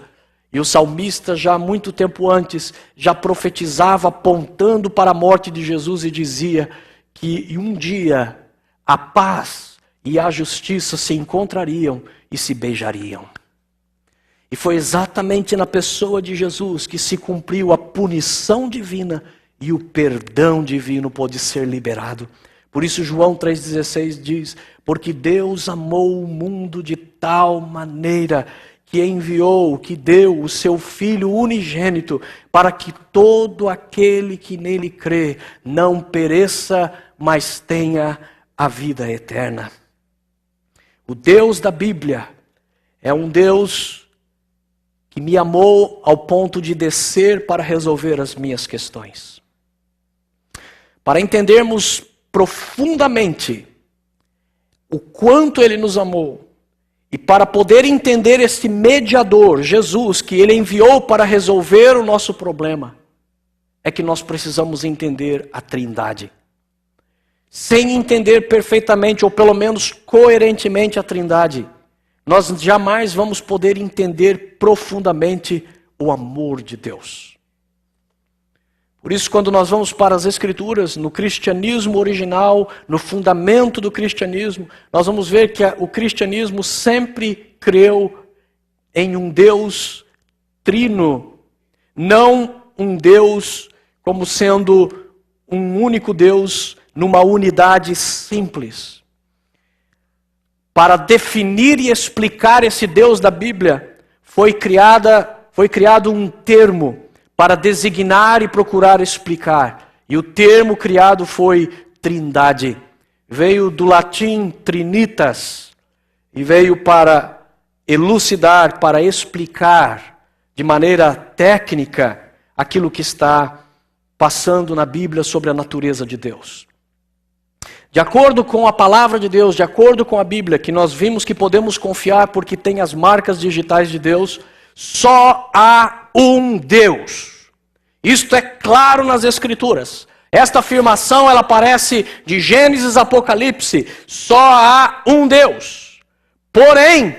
E o salmista já muito tempo antes, já profetizava apontando para a morte de Jesus e dizia que um dia a paz e a justiça se encontrariam e se beijariam. E foi exatamente na pessoa de Jesus que se cumpriu a punição divina e o perdão divino pôde ser liberado. Por isso João 3,16 diz, porque Deus amou o mundo de tal maneira que enviou, que deu o seu Filho unigênito, para que todo aquele que nele crê não pereça, mas tenha a vida eterna. O Deus da Bíblia é um Deus que me amou ao ponto de descer para resolver as minhas questões. Para entendermos profundamente o quanto Ele nos amou, e para poder entender este mediador, Jesus, que Ele enviou para resolver o nosso problema, é que nós precisamos entender a Trindade. Sem entender perfeitamente, ou pelo menos coerentemente a Trindade, nós jamais vamos poder entender profundamente o amor de Deus. Por isso, quando nós vamos para as Escrituras, no cristianismo original, no fundamento do cristianismo, nós vamos ver que o cristianismo sempre creu em um Deus trino, não um Deus como sendo um único Deus numa unidade simples. Para definir e explicar esse Deus da Bíblia, foi criado um termo para designar e procurar explicar. E o termo criado foi Trindade. Veio do latim trinitas e veio para elucidar, para explicar de maneira técnica aquilo que está passando na Bíblia sobre a natureza de Deus. De acordo com a palavra de Deus, de acordo com a Bíblia, que nós vimos que podemos confiar porque tem as marcas digitais de Deus, só há um Deus. Isto é claro nas Escrituras. Esta afirmação, ela aparece de Gênesis a Apocalipse. Só há um Deus. Porém,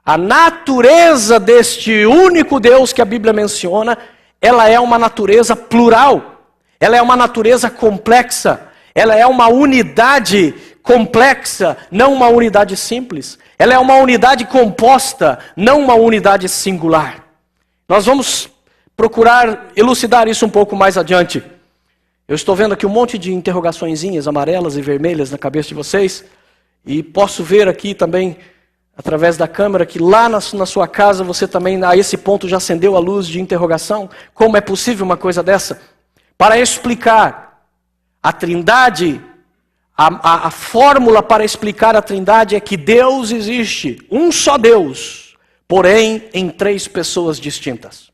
a natureza deste único Deus que a Bíblia menciona, ela é uma natureza plural. Ela é uma natureza complexa. Ela é uma unidade complexa, não uma unidade simples. Ela é uma unidade composta, não uma unidade singular. Nós vamos procurar elucidar isso um pouco mais adiante. Eu estou vendo aqui um monte de interrogaçõezinhas amarelas e vermelhas na cabeça de vocês. E posso ver aqui também, através da câmera, que lá na sua casa você também, a esse ponto, já acendeu a luz de interrogação. Como é possível uma coisa dessa? Para explicar a Trindade, a fórmula para explicar a Trindade é que Deus existe, um só Deus, porém em três pessoas distintas.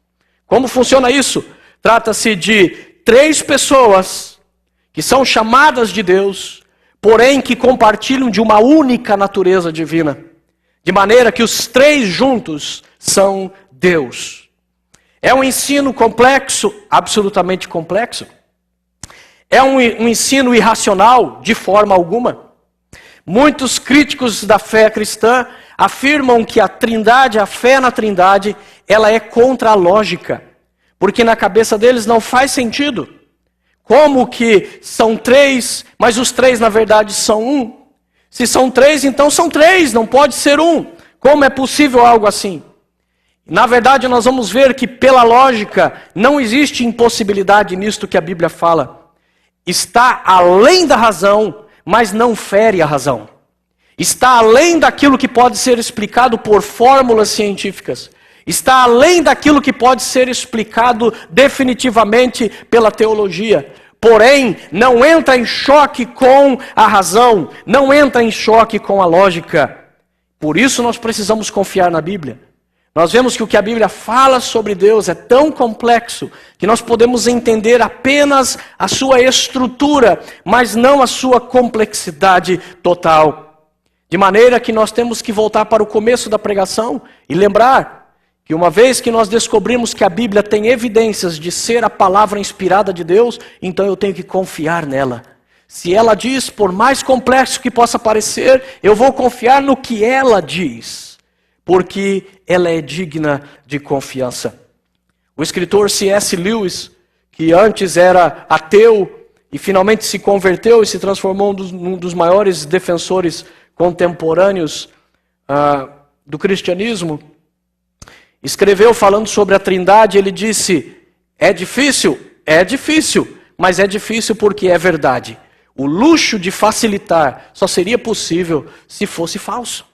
Como funciona isso? Trata-se de três pessoas que são chamadas de Deus, porém que compartilham de uma única natureza divina. De maneira que os três juntos são Deus. É um ensino complexo, absolutamente complexo. É um ensino irracional, de forma alguma. Muitos críticos da fé cristã afirmam que a Trindade, a fé na Trindade, ela é contra a lógica. Porque na cabeça deles não faz sentido. Como que são três, mas os três na verdade são um? Se são três, então são três, não pode ser um. Como é possível algo assim? Na verdade, nós vamos ver que pela lógica, não existe impossibilidade nisto que a Bíblia fala. Está além da razão, mas não fere a razão. Está além daquilo que pode ser explicado por fórmulas científicas. Está além daquilo que pode ser explicado definitivamente pela teologia. Porém, não entra em choque com a razão, não entra em choque com a lógica. Por isso nós precisamos confiar na Bíblia. Nós vemos que o que a Bíblia fala sobre Deus é tão complexo que nós podemos entender apenas a sua estrutura, mas não a sua complexidade total. De maneira que nós temos que voltar para o começo da pregação e lembrar que uma vez que nós descobrimos que a Bíblia tem evidências de ser a palavra inspirada de Deus, então eu tenho que confiar nela. Se ela diz, por mais complexo que possa parecer, eu vou confiar no que ela diz, porque ela é digna de confiança. O escritor C.S. Lewis, que antes era ateu e finalmente se converteu e se transformou num dos maiores defensores contemporâneos do cristianismo, escreveu falando sobre a Trindade. Ele disse: é difícil, mas é difícil porque é verdade. O luxo de facilitar só seria possível se fosse falso.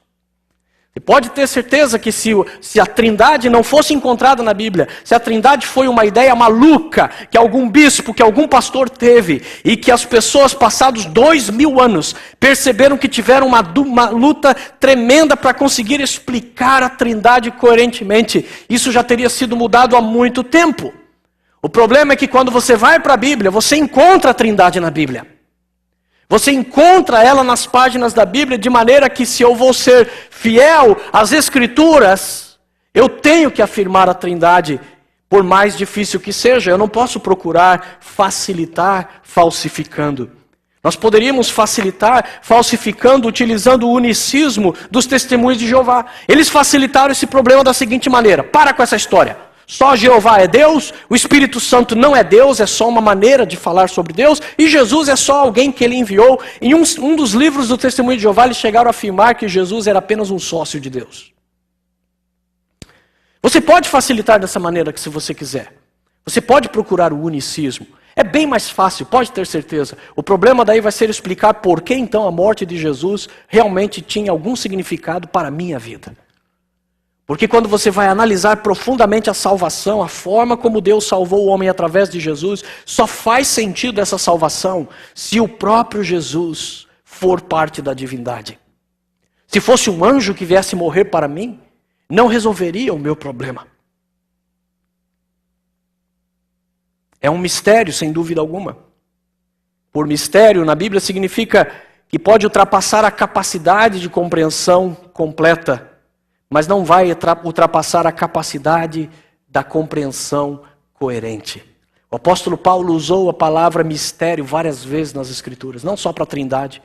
E pode ter certeza que se a Trindade não fosse encontrada na Bíblia, se a Trindade foi uma ideia maluca que algum bispo, que algum pastor teve, e que as pessoas passados 2000 anos perceberam que tiveram uma luta tremenda para conseguir explicar a Trindade coerentemente, isso já teria sido mudado há muito tempo. O problema é que quando você vai para a Bíblia, você encontra a Trindade na Bíblia. Você encontra ela nas páginas da Bíblia, de maneira que se eu vou ser fiel às Escrituras, eu tenho que afirmar a Trindade, por mais difícil que seja. Eu não posso procurar facilitar falsificando. Nós poderíamos facilitar falsificando, utilizando o unicismo dos testemunhos de Jeová. Eles facilitaram esse problema da seguinte maneira: para com essa história. Só Jeová é Deus, o Espírito Santo não é Deus, é só uma maneira de falar sobre Deus, e Jesus é só alguém que ele enviou. Em um dos livros do Testemunho de Jeová, eles chegaram a afirmar que Jesus era apenas um sócio de Deus. Você pode facilitar dessa maneira que se você quiser. Você pode procurar o unicismo. É bem mais fácil, pode ter certeza. O problema daí vai ser explicar por que então a morte de Jesus realmente tinha algum significado para a minha vida. Porque quando você vai analisar profundamente a salvação, a forma como Deus salvou o homem através de Jesus, só faz sentido essa salvação se o próprio Jesus for parte da divindade. Se fosse um anjo que viesse morrer para mim, não resolveria o meu problema. É um mistério, sem dúvida alguma. Por mistério, na Bíblia, significa que pode ultrapassar a capacidade de compreensão completa, mas não vai ultrapassar a capacidade da compreensão coerente. O apóstolo Paulo usou a palavra mistério várias vezes nas Escrituras, não só para a Trindade.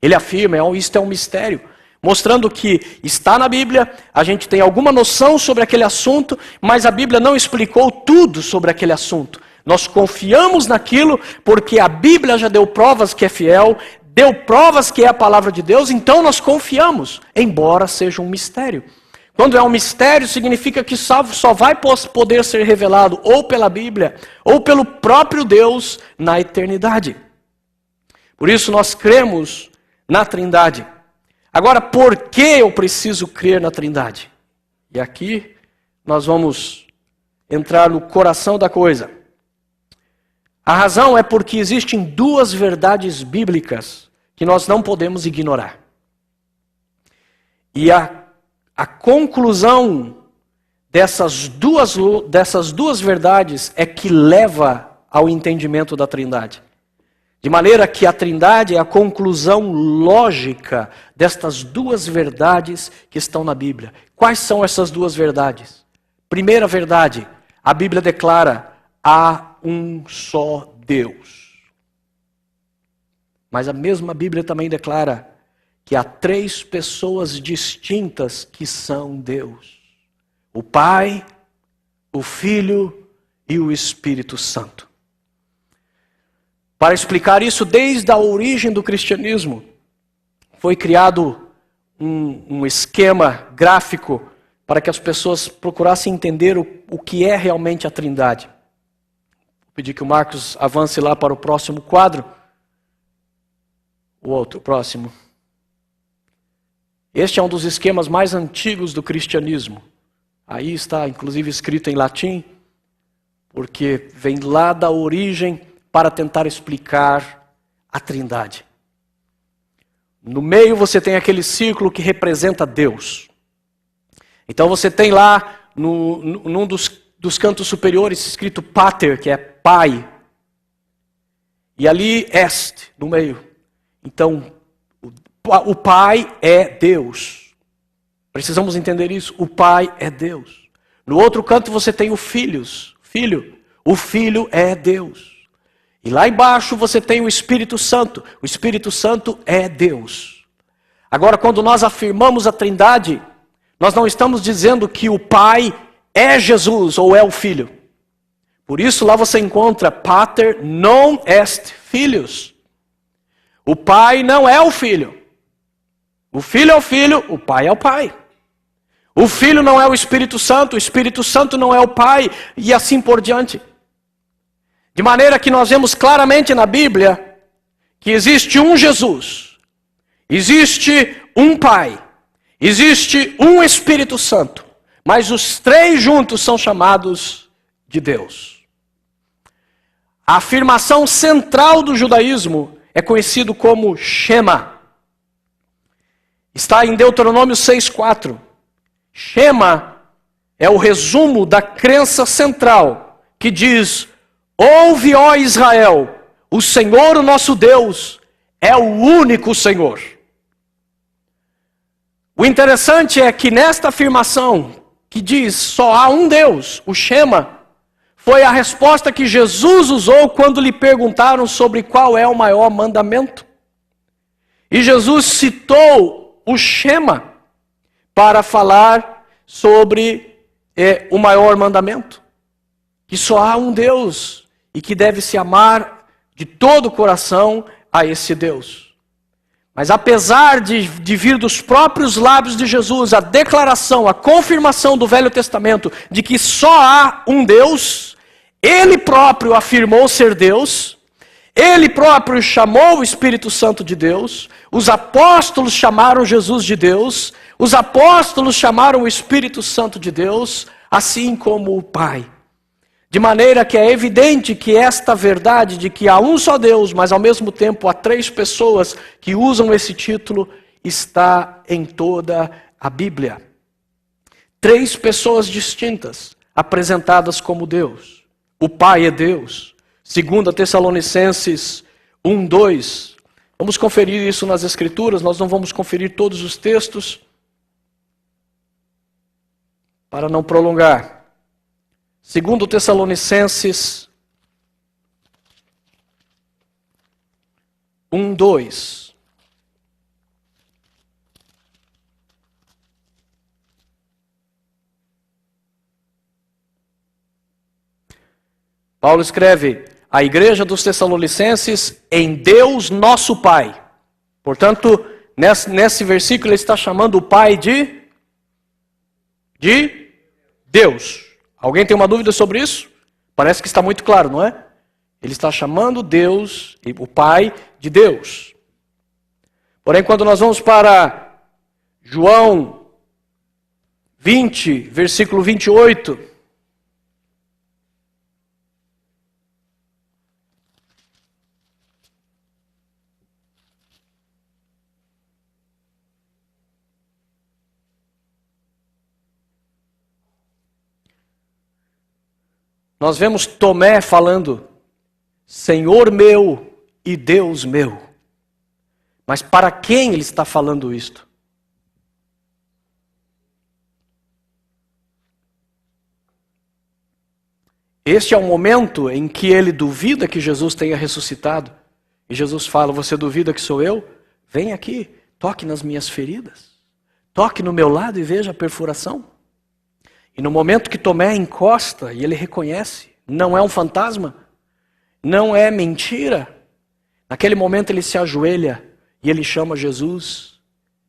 Ele afirma, isto é um mistério, mostrando que está na Bíblia, a gente tem alguma noção sobre aquele assunto, mas a Bíblia não explicou tudo sobre aquele assunto. Nós confiamos naquilo porque a Bíblia já deu provas que é fiel, deu provas que é a palavra de Deus, então nós confiamos, embora seja um mistério. Quando é um mistério, significa que só vai poder ser revelado ou pela Bíblia, ou pelo próprio Deus na eternidade. Por isso nós cremos na Trindade. Agora, por que eu preciso crer na Trindade? E aqui nós vamos entrar no coração da coisa. A razão é porque existem duas verdades bíblicas que nós não podemos ignorar. E a conclusão dessas duas verdades é que leva ao entendimento da Trindade. De maneira que a Trindade é a conclusão lógica destas duas verdades que estão na Bíblia. Quais são essas duas verdades? Primeira verdade, a Bíblia declara: há um só Deus. Mas a mesma Bíblia também declara que há três pessoas distintas que são Deus: o Pai, o Filho e o Espírito Santo. Para explicar isso, desde a origem do cristianismo, foi criado um esquema gráfico para que as pessoas procurassem entender o que é realmente a Trindade. Vou pedir que o Marcos avance lá para o próximo quadro. O outro, próximo. Este é um dos esquemas mais antigos do cristianismo. Aí está, inclusive, escrito em latim, porque vem lá da origem para tentar explicar a Trindade. No meio você tem aquele círculo que representa Deus. Então você tem lá, num dos cantos superiores, escrito Pater, que é Pai. E ali Est, no meio. Então, o Pai é Deus. Precisamos entender isso. O Pai é Deus. No outro canto você tem o Filho. O Filho é Deus. E lá embaixo você tem o Espírito Santo. O Espírito Santo é Deus. Agora, quando nós afirmamos a Trindade, nós não estamos dizendo que o Pai é Jesus ou é o Filho. Por isso lá você encontra Pater non est Filius. O Pai não é o Filho. O Filho é o Filho, o Pai é o Pai. O Filho não é o Espírito Santo não é o Pai, e assim por diante. De maneira que nós vemos claramente na Bíblia que existe um Jesus, existe um Pai, existe um Espírito Santo, mas os três juntos são chamados de Deus. A afirmação central do judaísmo é conhecido como Shema. Está em Deuteronômio 6,4. Shema é o resumo da crença central que diz: ouve, ó Israel, o Senhor, o nosso Deus, é o único Senhor. O interessante é que nesta afirmação, que diz só há um Deus, o Shema, foi a resposta que Jesus usou quando lhe perguntaram sobre qual é o maior mandamento. E Jesus citou o Shema para falar sobre o maior mandamento. Que só há um Deus e que deve se amar de todo o coração a esse Deus. Mas apesar de vir dos próprios lábios de Jesus a declaração, a confirmação do Velho Testamento de que só há um Deus, Ele próprio afirmou ser Deus, Ele próprio chamou o Espírito Santo de Deus, os apóstolos chamaram Jesus de Deus, os apóstolos chamaram o Espírito Santo de Deus, assim como o Pai. De maneira que é evidente que esta verdade de que há um só Deus, mas ao mesmo tempo há três pessoas que usam esse título, está em toda a Bíblia. Três pessoas distintas, apresentadas como Deus. O Pai é Deus. 2 Tessalonicenses 1:2. Vamos conferir isso nas Escrituras, nós não vamos conferir todos os textos, para não prolongar. 2 Tessalonicenses 1:2. Paulo escreve: a igreja dos Tessalonicenses em Deus nosso Pai. Portanto, nesse versículo ele está chamando o Pai de Deus. Alguém tem uma dúvida sobre isso? Parece que está muito claro, não é? Ele está chamando Deus, o Pai, de Deus. Porém, quando nós vamos para João 20, versículo 28... nós vemos Tomé falando: Senhor meu e Deus meu. Mas para quem ele está falando isto? Este é o momento em que ele duvida que Jesus tenha ressuscitado. E Jesus fala: você duvida que sou eu? Vem aqui, toque nas minhas feridas. Toque no meu lado e veja a perfuração. E no momento que Tomé encosta e ele reconhece, não é um fantasma, não é mentira, Naquele momento ele se ajoelha e ele chama Jesus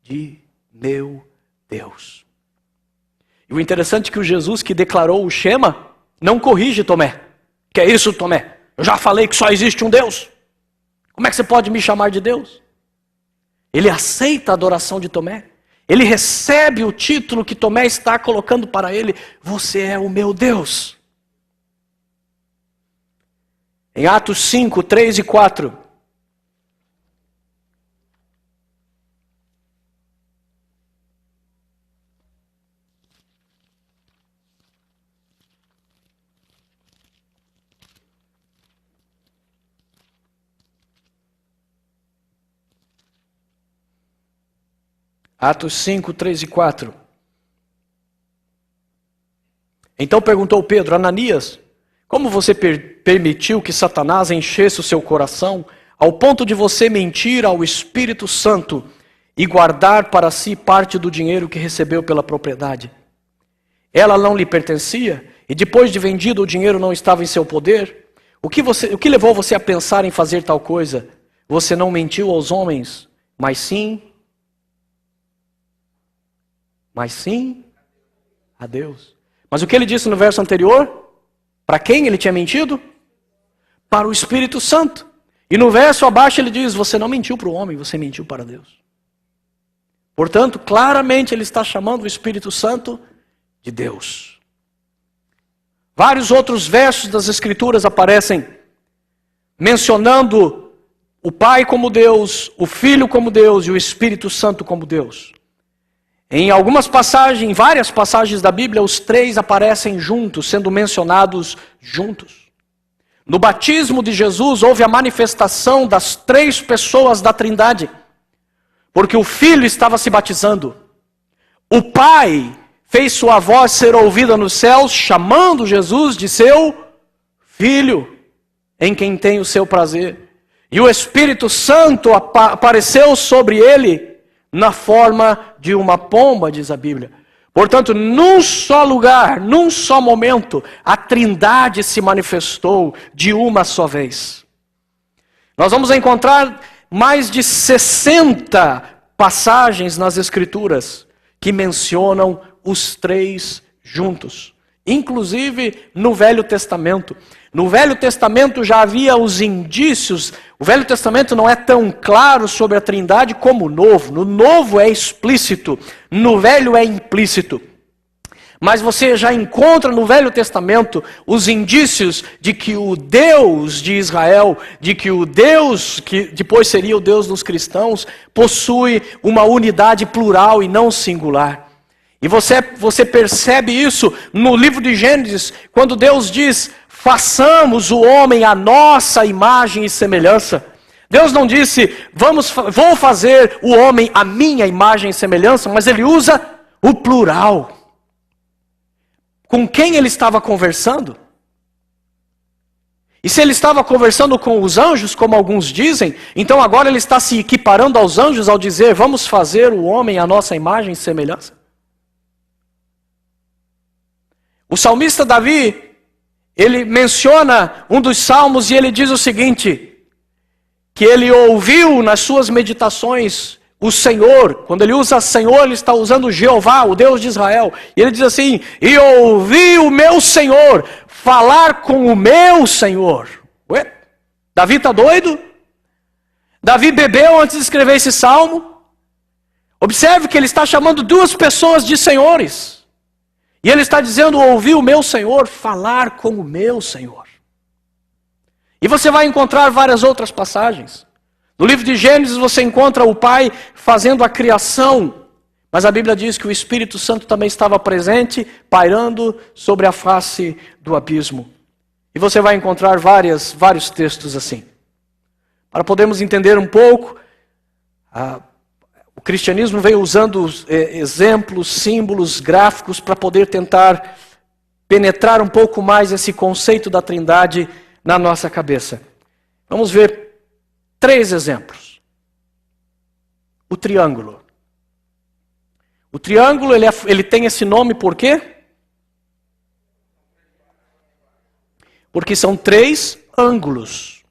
de meu Deus. E o interessante é que o Jesus que declarou o Shema não corrige Tomé. Que é isso, Tomé? Eu já falei que só existe um Deus. Como é que você pode me chamar de Deus? Ele aceita a adoração de Tomé. Ele recebe o título que Tomé está colocando para ele. Você é o meu Deus. Em Atos 5, 3 e 4. Atos 5, 3 e 4. Então perguntou Pedro: Ananias, como você permitiu que Satanás enchesse o seu coração ao ponto de você mentir ao Espírito Santo e guardar para si parte do dinheiro que recebeu pela propriedade? Ela não lhe pertencia e depois de vendido o dinheiro não estava em seu poder? O que levou você a pensar em fazer tal coisa? Você não mentiu aos homens, mas sim a Deus. Mas o que ele disse no verso anterior? Para quem ele tinha mentido? Para o Espírito Santo. E no verso abaixo ele diz: você não mentiu para o homem, você mentiu para Deus. Portanto, claramente ele está chamando o Espírito Santo de Deus. Vários outros versos das Escrituras aparecem mencionando o Pai como Deus, o Filho como Deus e o Espírito Santo como Deus. Em algumas passagens, em várias passagens da Bíblia, os três aparecem juntos, sendo mencionados juntos. No batismo de Jesus houve a manifestação das três pessoas da Trindade, porque o Filho estava se batizando. O Pai fez sua voz ser ouvida nos céus, chamando Jesus de seu Filho, em quem tem o seu prazer. E o Espírito Santo apareceu sobre ele na forma de uma pomba, diz a Bíblia. Portanto, num só lugar, num só momento, a Trindade se manifestou de uma só vez. Nós vamos encontrar mais de 60 passagens nas Escrituras que mencionam os três juntos. Inclusive no Velho Testamento. No Velho Testamento já havia os indícios. O Velho Testamento não é tão claro sobre a Trindade como o Novo. No Novo é explícito, no Velho é implícito. Mas você já encontra no Velho Testamento os indícios de que o Deus de Israel, de que o Deus que depois seria o Deus dos cristãos, possui uma unidade plural e não singular. E você percebe isso no livro de Gênesis, quando Deus diz: façamos o homem à nossa imagem e semelhança. Deus não disse: vou fazer o homem à minha imagem e semelhança, mas ele usa o plural. Com quem ele estava conversando? E se ele estava conversando com os anjos, como alguns dizem, então agora ele está se equiparando aos anjos ao dizer: vamos fazer o homem à nossa imagem e semelhança? O salmista Davi, ele menciona um dos salmos e ele diz o seguinte: que ele ouviu nas suas meditações o Senhor. Quando ele usa Senhor, ele está usando Jeová, o Deus de Israel. E ele diz assim: e ouvi o meu Senhor falar com o meu Senhor. Ué? Davi está doido? Davi bebeu antes de escrever esse salmo? Observe que ele está chamando duas pessoas de senhores. E ele está dizendo: ouvi o meu Senhor falar com o meu Senhor. E você vai encontrar várias outras passagens. No livro de Gênesis você encontra o Pai fazendo a criação. Mas a Bíblia diz que o Espírito Santo também estava presente, pairando sobre a face do abismo. E você vai encontrar vários textos assim. Para podermos entender um pouco, o cristianismo veio usando exemplos, símbolos, gráficos para poder tentar penetrar um pouco mais esse conceito da Trindade na nossa cabeça. Vamos ver 3 exemplos. O triângulo. O triângulo ele tem esse nome por quê? Porque são 3 ângulos.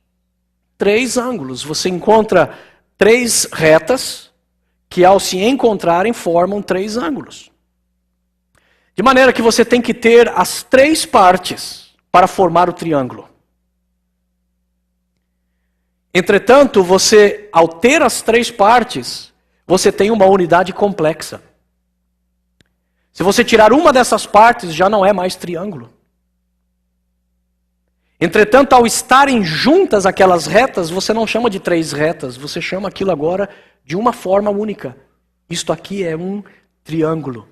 3 ângulos. Você encontra 3 retas que, ao se encontrarem, formam 3 ângulos. De maneira que você tem que ter as 3 partes para formar o triângulo. Entretanto, você, ao ter as 3 partes, você tem uma unidade complexa. Se você tirar uma dessas partes, já não é mais triângulo. Entretanto, ao estarem juntas aquelas retas, você não chama de 3 retas, você chama aquilo agora de uma forma única. Isto aqui é um triângulo.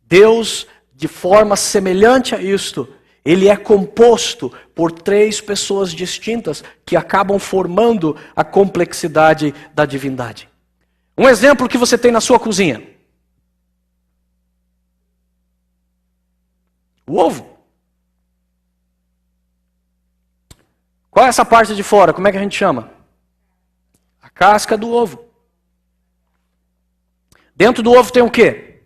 Deus, de forma semelhante a isto, Ele é composto por 3 pessoas distintas que acabam formando a complexidade da divindade. Um exemplo que você tem na sua cozinha. O ovo. Qual é essa parte de fora? Como é que a gente chama? A casca do ovo. Dentro do ovo tem o quê?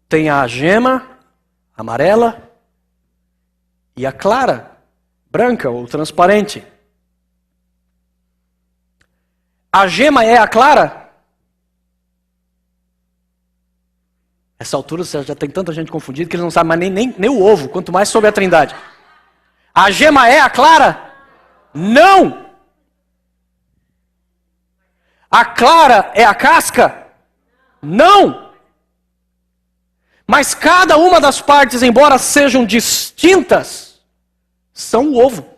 Tem a gema amarela e a clara, branca ou transparente. A gema é a clara? Essa altura já tem tanta gente confundida que eles não sabem mais nem o ovo, quanto mais sobre a Trindade. A gema é a clara? Não! A clara é a casca? Não! Mas cada uma das partes, embora sejam distintas, são o ovo.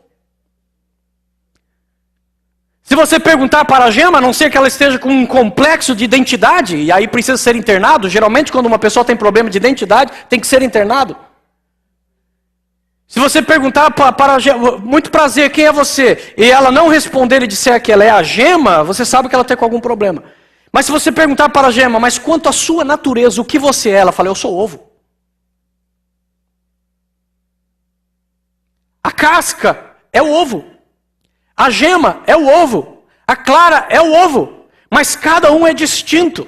Se você perguntar para a gema, a não ser que ela esteja com um complexo de identidade, e aí precisa ser internado, geralmente quando uma pessoa tem problema de identidade, tem que ser internado. Se você perguntar para a gema, muito prazer, quem é você? E ela não responder e disser que ela é a gema, você sabe que ela tem algum problema. Mas se você perguntar para a gema, mas quanto à sua natureza, o que você é? Ela fala, eu sou ovo. A casca é o ovo. A gema é o ovo. A clara é o ovo. Mas cada um é distinto.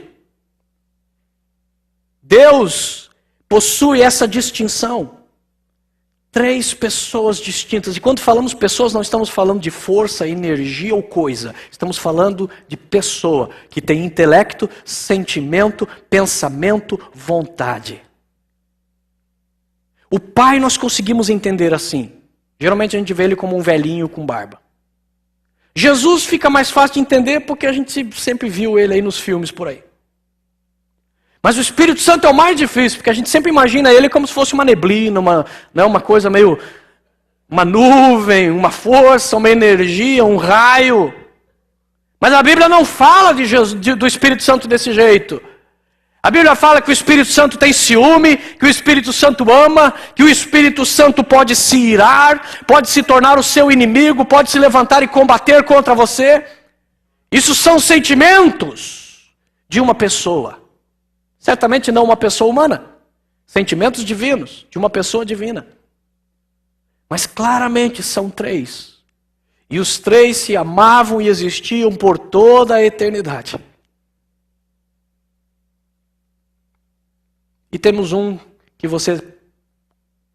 Deus possui essa distinção. 3 pessoas distintas. E quando falamos pessoas, não estamos falando de força, energia ou coisa. Estamos falando de pessoa que tem intelecto, sentimento, pensamento, vontade. O Pai nós conseguimos entender assim. Geralmente a gente vê ele como um velhinho com barba. Jesus fica mais fácil de entender porque a gente sempre viu ele aí nos filmes por aí. Mas o Espírito Santo é o mais difícil, porque a gente sempre imagina ele como se fosse uma neblina, uma coisa meio... uma nuvem, uma força, uma energia, um raio. Mas a Bíblia não fala do Espírito Santo desse jeito. A Bíblia fala que o Espírito Santo tem ciúme, que o Espírito Santo ama, que o Espírito Santo pode se irar, pode se tornar o seu inimigo, pode se levantar e combater contra você. Isso são sentimentos de uma pessoa. Certamente não uma pessoa humana. Sentimentos divinos, de uma pessoa divina. Mas claramente são 3. E os 3 se amavam e existiam por toda a eternidade. E temos um que você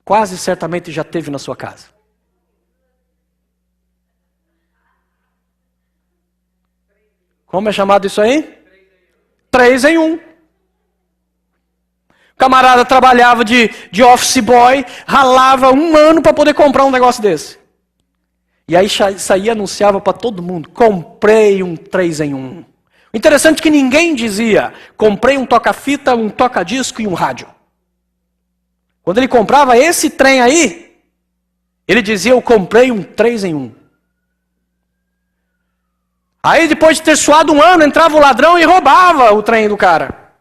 quase certamente já teve na sua casa. Como é chamado isso aí? 3 em 1. O camarada trabalhava de office boy, ralava 1 ano para poder comprar um negócio desse. E aí saía e anunciava para todo mundo, comprei um 3 em 1. O interessante é que ninguém dizia, comprei um toca-fita, um toca-disco e um rádio. Quando ele comprava esse trem aí, ele dizia, eu comprei um 3 em 1. Aí depois de ter suado 1 ano, entrava o ladrão e roubava o trem do cara.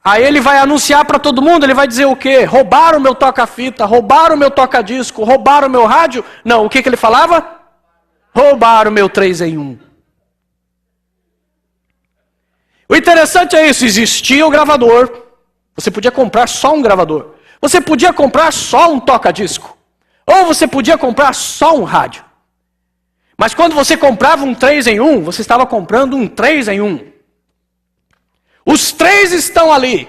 Aí ele vai anunciar para todo mundo, ele vai dizer o quê? Roubaram o meu toca-fita, roubaram o meu toca-disco, roubaram o meu rádio. Não, o que ele falava? Roubaram o meu 3 em 1. O interessante é isso, existia o gravador. Você podia comprar só um gravador. Você podia comprar só um toca-disco. Ou você podia comprar só um rádio. Mas quando você comprava um 3 em 1, você estava comprando um 3 em 1. Os 3 estão ali,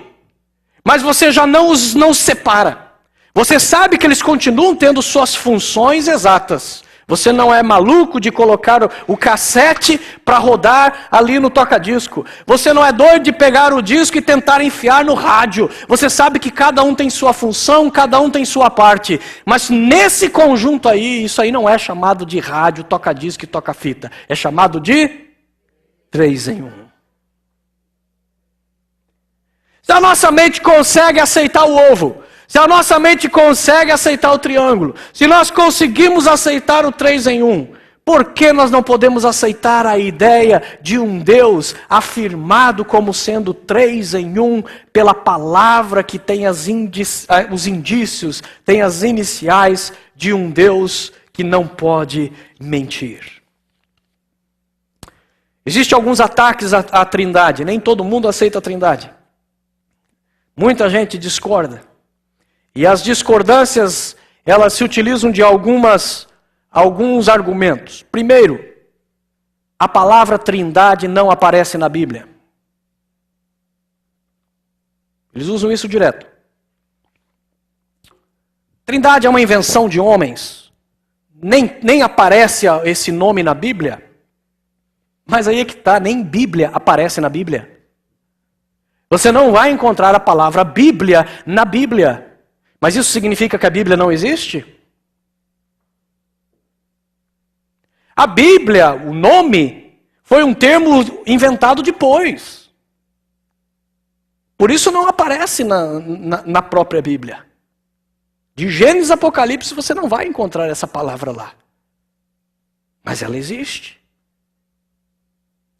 mas você já não separa. Você sabe que eles continuam tendo suas funções exatas. Você não é maluco de colocar o cassete para rodar ali no toca-disco. Você não é doido de pegar o disco e tentar enfiar no rádio. Você sabe que cada um tem sua função, cada um tem sua parte. Mas nesse conjunto aí, isso aí não é chamado de rádio, toca-disco e toca-fita. É chamado de 3 em 1. Se a nossa mente consegue aceitar o ovo, se a nossa mente consegue aceitar o triângulo, se nós conseguimos aceitar o 3 em 1, por que nós não podemos aceitar a ideia de um Deus afirmado como sendo 3 em 1 pela palavra que tem os indícios, tem as iniciais de um Deus que não pode mentir? Existem alguns ataques à Trindade, nem todo mundo aceita a Trindade. Muita gente discorda. E as discordâncias, elas se utilizam de alguns argumentos. Primeiro, a palavra Trindade não aparece na Bíblia. Eles usam isso direto. Trindade é uma invenção de homens. Nem aparece esse nome na Bíblia. Mas aí é que está, nem Bíblia aparece na Bíblia. Você não vai encontrar a palavra Bíblia na Bíblia. Mas isso significa que a Bíblia não existe? A Bíblia, o nome, foi um termo inventado depois. Por isso não aparece na própria Bíblia. De Gênesis a Apocalipse você não vai encontrar essa palavra lá. Mas ela existe.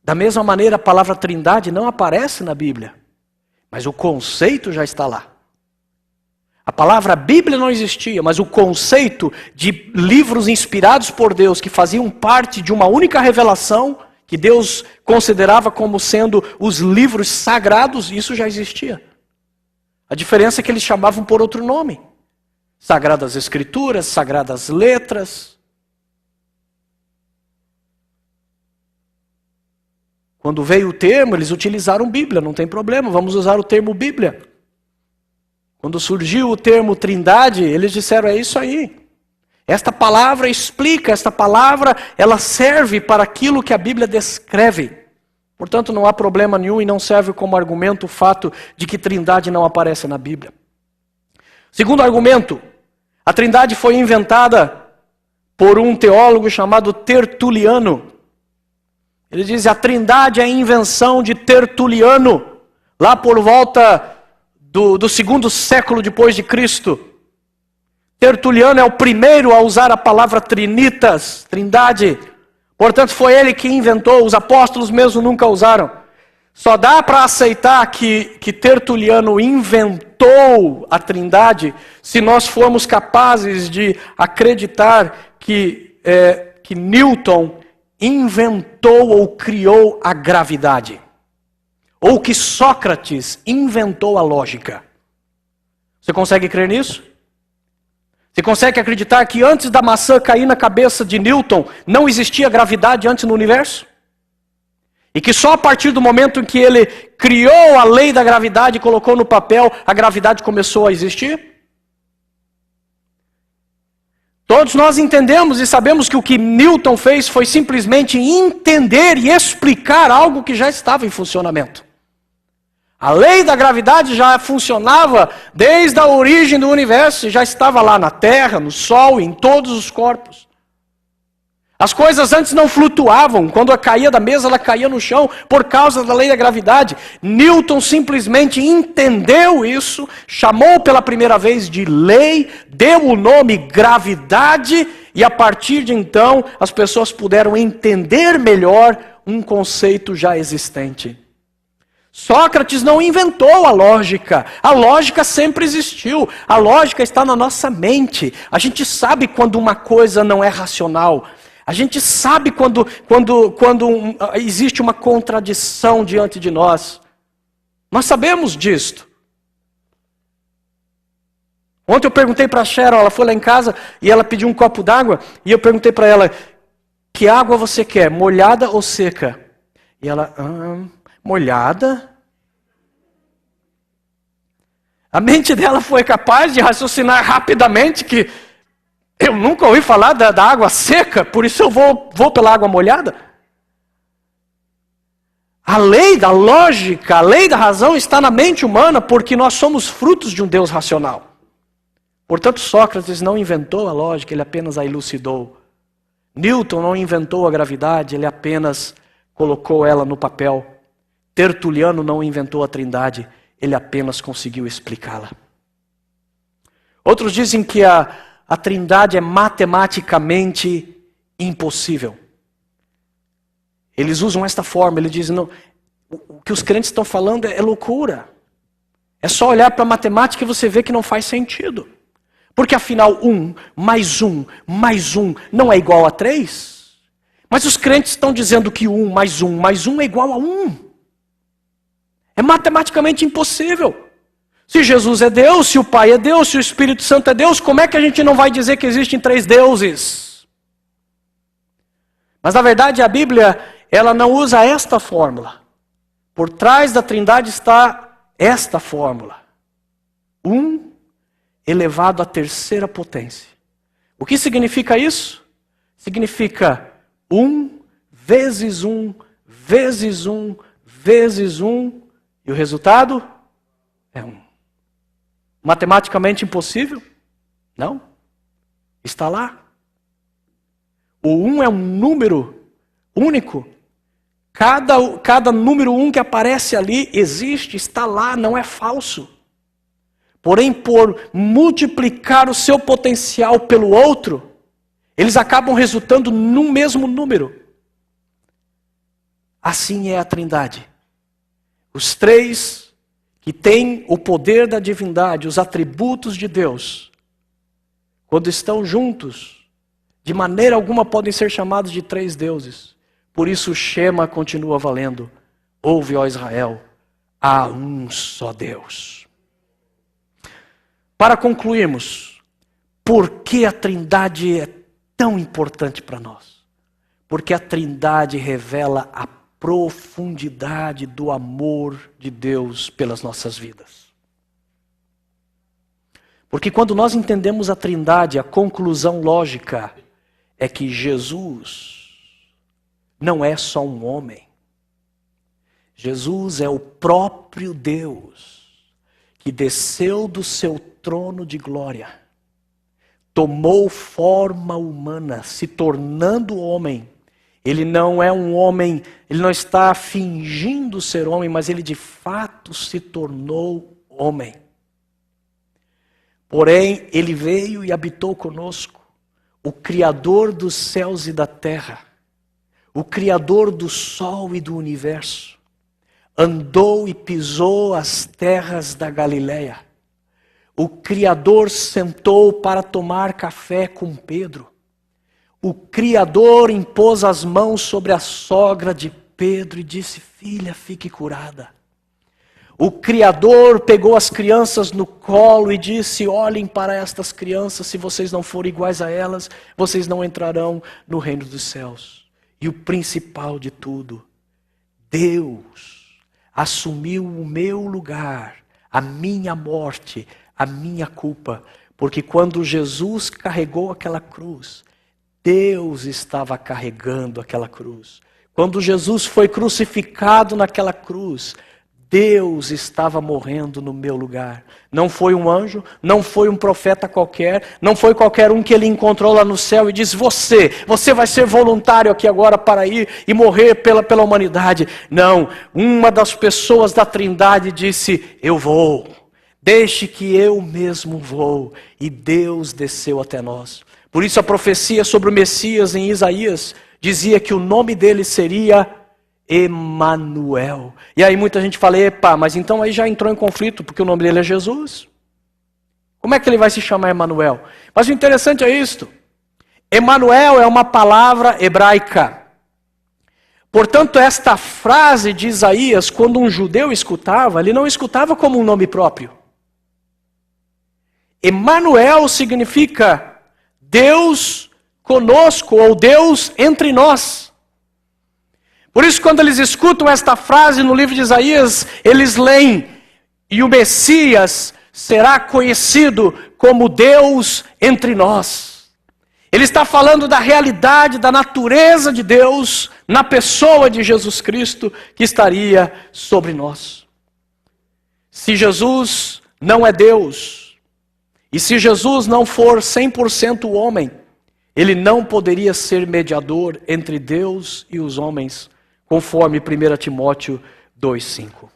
Da mesma maneira, a palavra Trindade não aparece na Bíblia. Mas o conceito já está lá. A palavra Bíblia não existia, mas o conceito de livros inspirados por Deus, que faziam parte de uma única revelação, que Deus considerava como sendo os livros sagrados, isso já existia. A diferença é que eles chamavam por outro nome. Sagradas Escrituras, Sagradas Letras. Quando veio o termo, eles utilizaram Bíblia, não tem problema, vamos usar o termo Bíblia. Quando surgiu o termo Trindade, eles disseram, é isso aí. Esta palavra explica, esta palavra, ela serve para aquilo que a Bíblia descreve. Portanto, não há problema nenhum e não serve como argumento o fato de que Trindade não aparece na Bíblia. Segundo argumento, a Trindade foi inventada por um teólogo chamado Tertuliano. Ele diz, a Trindade é a invenção de Tertuliano, lá por volta do 2º século depois de Cristo. Tertuliano é o primeiro a usar a palavra trinitas, trindade. Portanto, foi ele que inventou, os apóstolos mesmo nunca usaram. Só dá para aceitar que Tertuliano inventou a trindade se nós formos capazes de acreditar que Newton inventou ou criou a gravidade. Ou que Sócrates inventou a lógica. Você consegue crer nisso? Você consegue acreditar que antes da maçã cair na cabeça de Newton, não existia gravidade antes no universo? E que só a partir do momento em que ele criou a lei da gravidade e colocou no papel, a gravidade começou a existir? Todos nós entendemos e sabemos que o que Newton fez foi simplesmente entender e explicar algo que já estava em funcionamento. A lei da gravidade já funcionava desde a origem do universo, e já estava lá na Terra, no Sol, em todos os corpos. As coisas antes não flutuavam, quando ela caía da mesa, ela caía no chão, por causa da lei da gravidade. Newton simplesmente entendeu isso, chamou pela primeira vez de lei, deu o nome gravidade, e a partir de então, as pessoas puderam entender melhor um conceito já existente. Sócrates não inventou a lógica sempre existiu, a lógica está na nossa mente. A gente sabe quando uma coisa não é racional, a gente sabe quando existe uma contradição diante de nós. Nós sabemos disto. Ontem eu perguntei para a Cheryl, ela foi lá em casa e ela pediu um copo d'água, e eu perguntei para ela, que água você quer, molhada ou seca? E ela, molhada? A mente dela foi capaz de raciocinar rapidamente que Eu nunca ouvi falar da água seca, por isso eu vou pela água molhada. A lei da lógica, a lei da razão está na mente humana porque nós somos frutos de um Deus racional. Portanto, Sócrates não inventou a lógica, ele apenas a elucidou. Newton não inventou a gravidade, ele apenas colocou ela no papel. Tertuliano não inventou a Trindade, ele apenas conseguiu explicá-la. Outros dizem que a Trindade é matematicamente impossível. Eles usam esta forma, eles dizem, não, o que os crentes estão falando é loucura. É só olhar para a matemática e você vê que não faz sentido. Porque afinal 1 mais 1 mais 1 não é igual a 3. Mas os crentes estão dizendo que 1 mais 1 mais 1 é igual a 1. É matematicamente impossível. Se Jesus é Deus, se o Pai é Deus, se o Espírito Santo é Deus, como é que a gente não vai dizer que existem 3 deuses? Mas na verdade a Bíblia, ela não usa esta fórmula. Por trás da Trindade está esta fórmula. 1 elevado à terceira potência. O que significa isso? Significa 1 vezes 1 vezes 1 vezes 1 e o resultado é 1. Matematicamente impossível? Não. Está lá. O 1 é um número único. Cada número 1 que aparece ali existe, está lá, não é falso. Porém, por multiplicar o seu potencial pelo outro, eles acabam resultando num mesmo número. Assim é a Trindade. Os 3 que têm o poder da divindade, os atributos de Deus, quando estão juntos, de maneira alguma podem ser chamados de 3 deuses. Por isso o Shema continua valendo. Ouve, ó Israel, há um só Deus. Para concluirmos, por que a Trindade é tão importante para nós? Porque a Trindade revela a profundidade do amor de Deus pelas nossas vidas. Porque quando nós entendemos a Trindade, a conclusão lógica é que Jesus não é só um homem. Jesus é o próprio Deus que desceu do seu trono de glória, tomou forma humana, se tornando homem. Ele não é um homem, ele não está fingindo ser homem, mas ele de fato se tornou homem. Porém, ele veio e habitou conosco, o Criador dos céus e da terra, o Criador do sol e do universo, andou e pisou as terras da Galileia. O Criador sentou para tomar café com Pedro. O Criador impôs as mãos sobre a sogra de Pedro e disse: filha, fique curada. O Criador pegou as crianças no colo e disse: olhem para estas crianças, se vocês não forem iguais a elas, vocês não entrarão no reino dos céus. E o principal de tudo, Deus assumiu o meu lugar, a minha morte, a minha culpa, porque quando Jesus carregou aquela cruz, Deus estava carregando aquela cruz. Quando Jesus foi crucificado naquela cruz, Deus estava morrendo no meu lugar. Não foi um anjo, não foi um profeta qualquer, não foi qualquer um que ele encontrou lá no céu e disse: você vai ser voluntário aqui agora para ir e morrer pela humanidade. Não, uma das pessoas da Trindade disse: eu vou, deixe que eu mesmo vou. E Deus desceu até nós. Por isso a profecia sobre o Messias em Isaías dizia que o nome dele seria Emanuel. E aí muita gente fala: epa, mas então aí já entrou em conflito, porque o nome dele é Jesus. Como é que ele vai se chamar Emanuel? Mas o interessante é isto: Emanuel é uma palavra hebraica. Portanto, esta frase de Isaías, quando um judeu escutava, ele não escutava como um nome próprio. Emanuel significa Deus conosco, ou Deus entre nós. Por isso, quando eles escutam esta frase no livro de Isaías, eles leem: e o Messias será conhecido como Deus entre nós. Ele está falando da realidade, da natureza de Deus na pessoa de Jesus Cristo que estaria sobre nós. Se Jesus não é Deus, e se Jesus não for 100% homem, ele não poderia ser mediador entre Deus e os homens, conforme 1 Timóteo 2,5.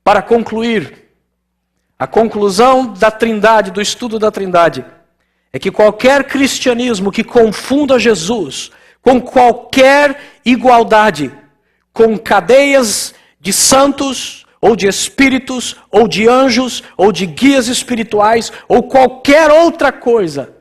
Para concluir, a conclusão da Trindade, do estudo da Trindade, é que qualquer cristianismo que confunda Jesus com qualquer igualdade, com cadeias de santos, ou de espíritos, ou de anjos, ou de guias espirituais, ou qualquer outra coisa,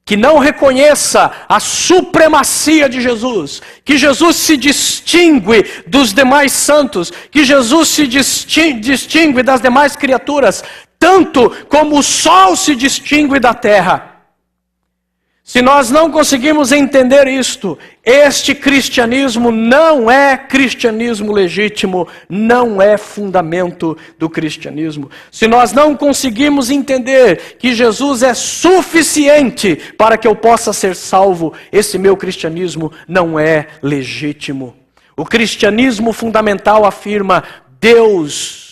que não reconheça a supremacia de Jesus, que Jesus se distingue dos demais santos, que Jesus se distingue das demais criaturas, tanto como o sol se distingue da terra. Se nós não conseguimos entender isto, este cristianismo não é cristianismo legítimo, não é fundamento do cristianismo. Se nós não conseguimos entender que Jesus é suficiente para que eu possa ser salvo, esse meu cristianismo não é legítimo. O cristianismo fundamental afirma: Deus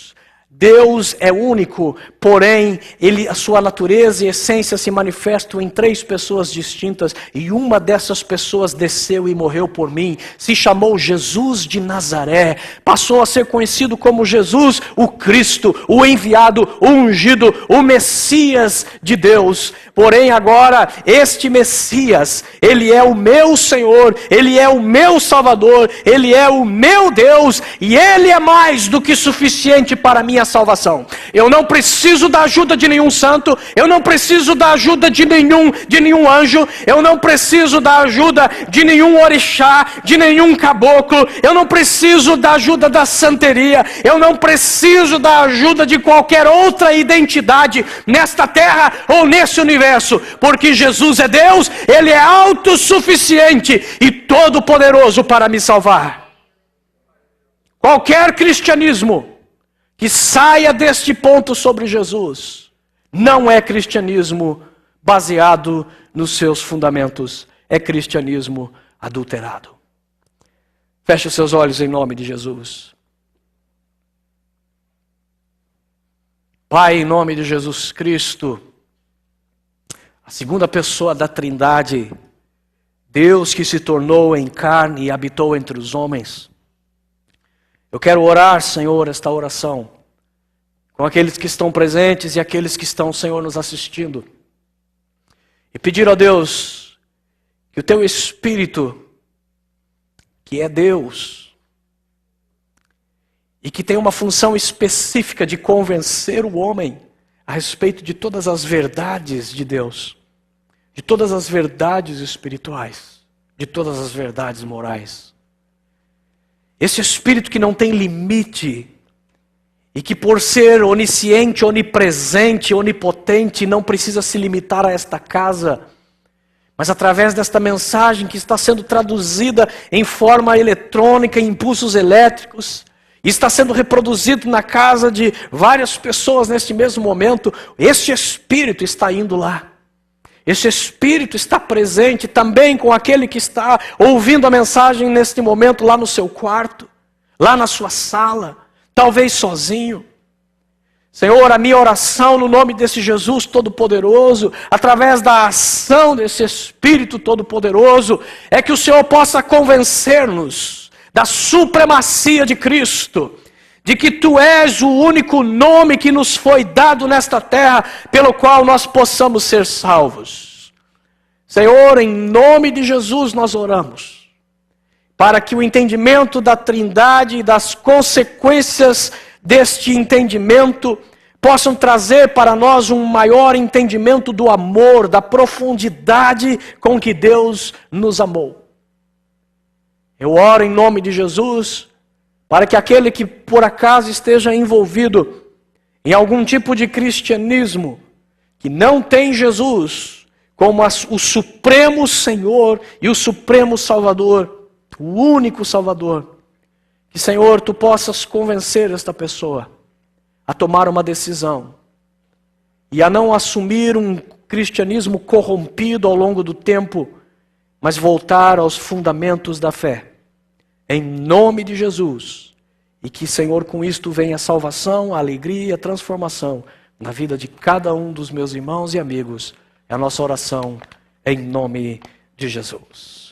é único, porém, a sua natureza e essência se manifestam em 3 pessoas distintas, e uma dessas pessoas desceu e morreu por mim, se chamou Jesus de Nazaré, passou a ser conhecido como Jesus, o Cristo, o enviado, o ungido, o Messias de Deus. Porém agora, este Messias, ele é o meu Senhor, ele é o meu Salvador, ele é o meu Deus, e ele é mais do que suficiente para a minha salvação. Eu não preciso da ajuda de nenhum santo, eu não preciso da ajuda de nenhum anjo, eu não preciso da ajuda de nenhum orixá, de nenhum caboclo, eu não preciso da ajuda da santeria, eu não preciso da ajuda de qualquer outra identidade nesta terra ou nesse universo, porque Jesus é Deus, ele é autossuficiente e todo-poderoso para me salvar. Qualquer cristianismo que saia deste ponto sobre Jesus não é cristianismo baseado nos seus fundamentos, é cristianismo adulterado. Feche os seus olhos em nome de Jesus. Pai, em nome de Jesus Cristo, a segunda pessoa da Trindade, Deus que se tornou em carne e habitou entre os homens. Eu quero orar, Senhor, esta oração com aqueles que estão presentes e aqueles que estão, Senhor, nos assistindo. E pedir a Deus que o Teu Espírito, que é Deus, e que tem uma função específica de convencer o homem a respeito de todas as verdades de Deus, de todas as verdades espirituais, de todas as verdades morais. Esse Espírito que não tem limite e que por ser onisciente, onipresente, onipotente, não precisa se limitar a esta casa, mas através desta mensagem que está sendo traduzida em forma eletrônica, em impulsos elétricos, e está sendo reproduzido na casa de várias pessoas neste mesmo momento, este Espírito está indo lá. Esse Espírito está presente também com aquele que está ouvindo a mensagem neste momento lá no seu quarto, lá na sua sala, talvez sozinho. Senhor, a minha oração no nome desse Jesus Todo-Poderoso, através da ação desse Espírito Todo-Poderoso, é que o Senhor possa convencer-nos da supremacia de Cristo, de que Tu és o único nome que nos foi dado nesta terra, pelo qual nós possamos ser salvos. Senhor, em nome de Jesus nós oramos, para que o entendimento da Trindade e das consequências deste entendimento possam trazer para nós um maior entendimento do amor, da profundidade com que Deus nos amou. Eu oro em nome de Jesus, para que aquele que por acaso esteja envolvido em algum tipo de cristianismo, que não tem Jesus como o supremo Senhor e o supremo Salvador, o único Salvador, que, Senhor, Tu possas convencer esta pessoa a tomar uma decisão e a não assumir cristianismo corrompido ao longo do tempo, mas voltar aos fundamentos da fé. Em nome de Jesus. E que, Senhor, com isto venha a salvação, a alegria e a transformação na vida de cada um dos meus irmãos e amigos. É a nossa oração em nome de Jesus.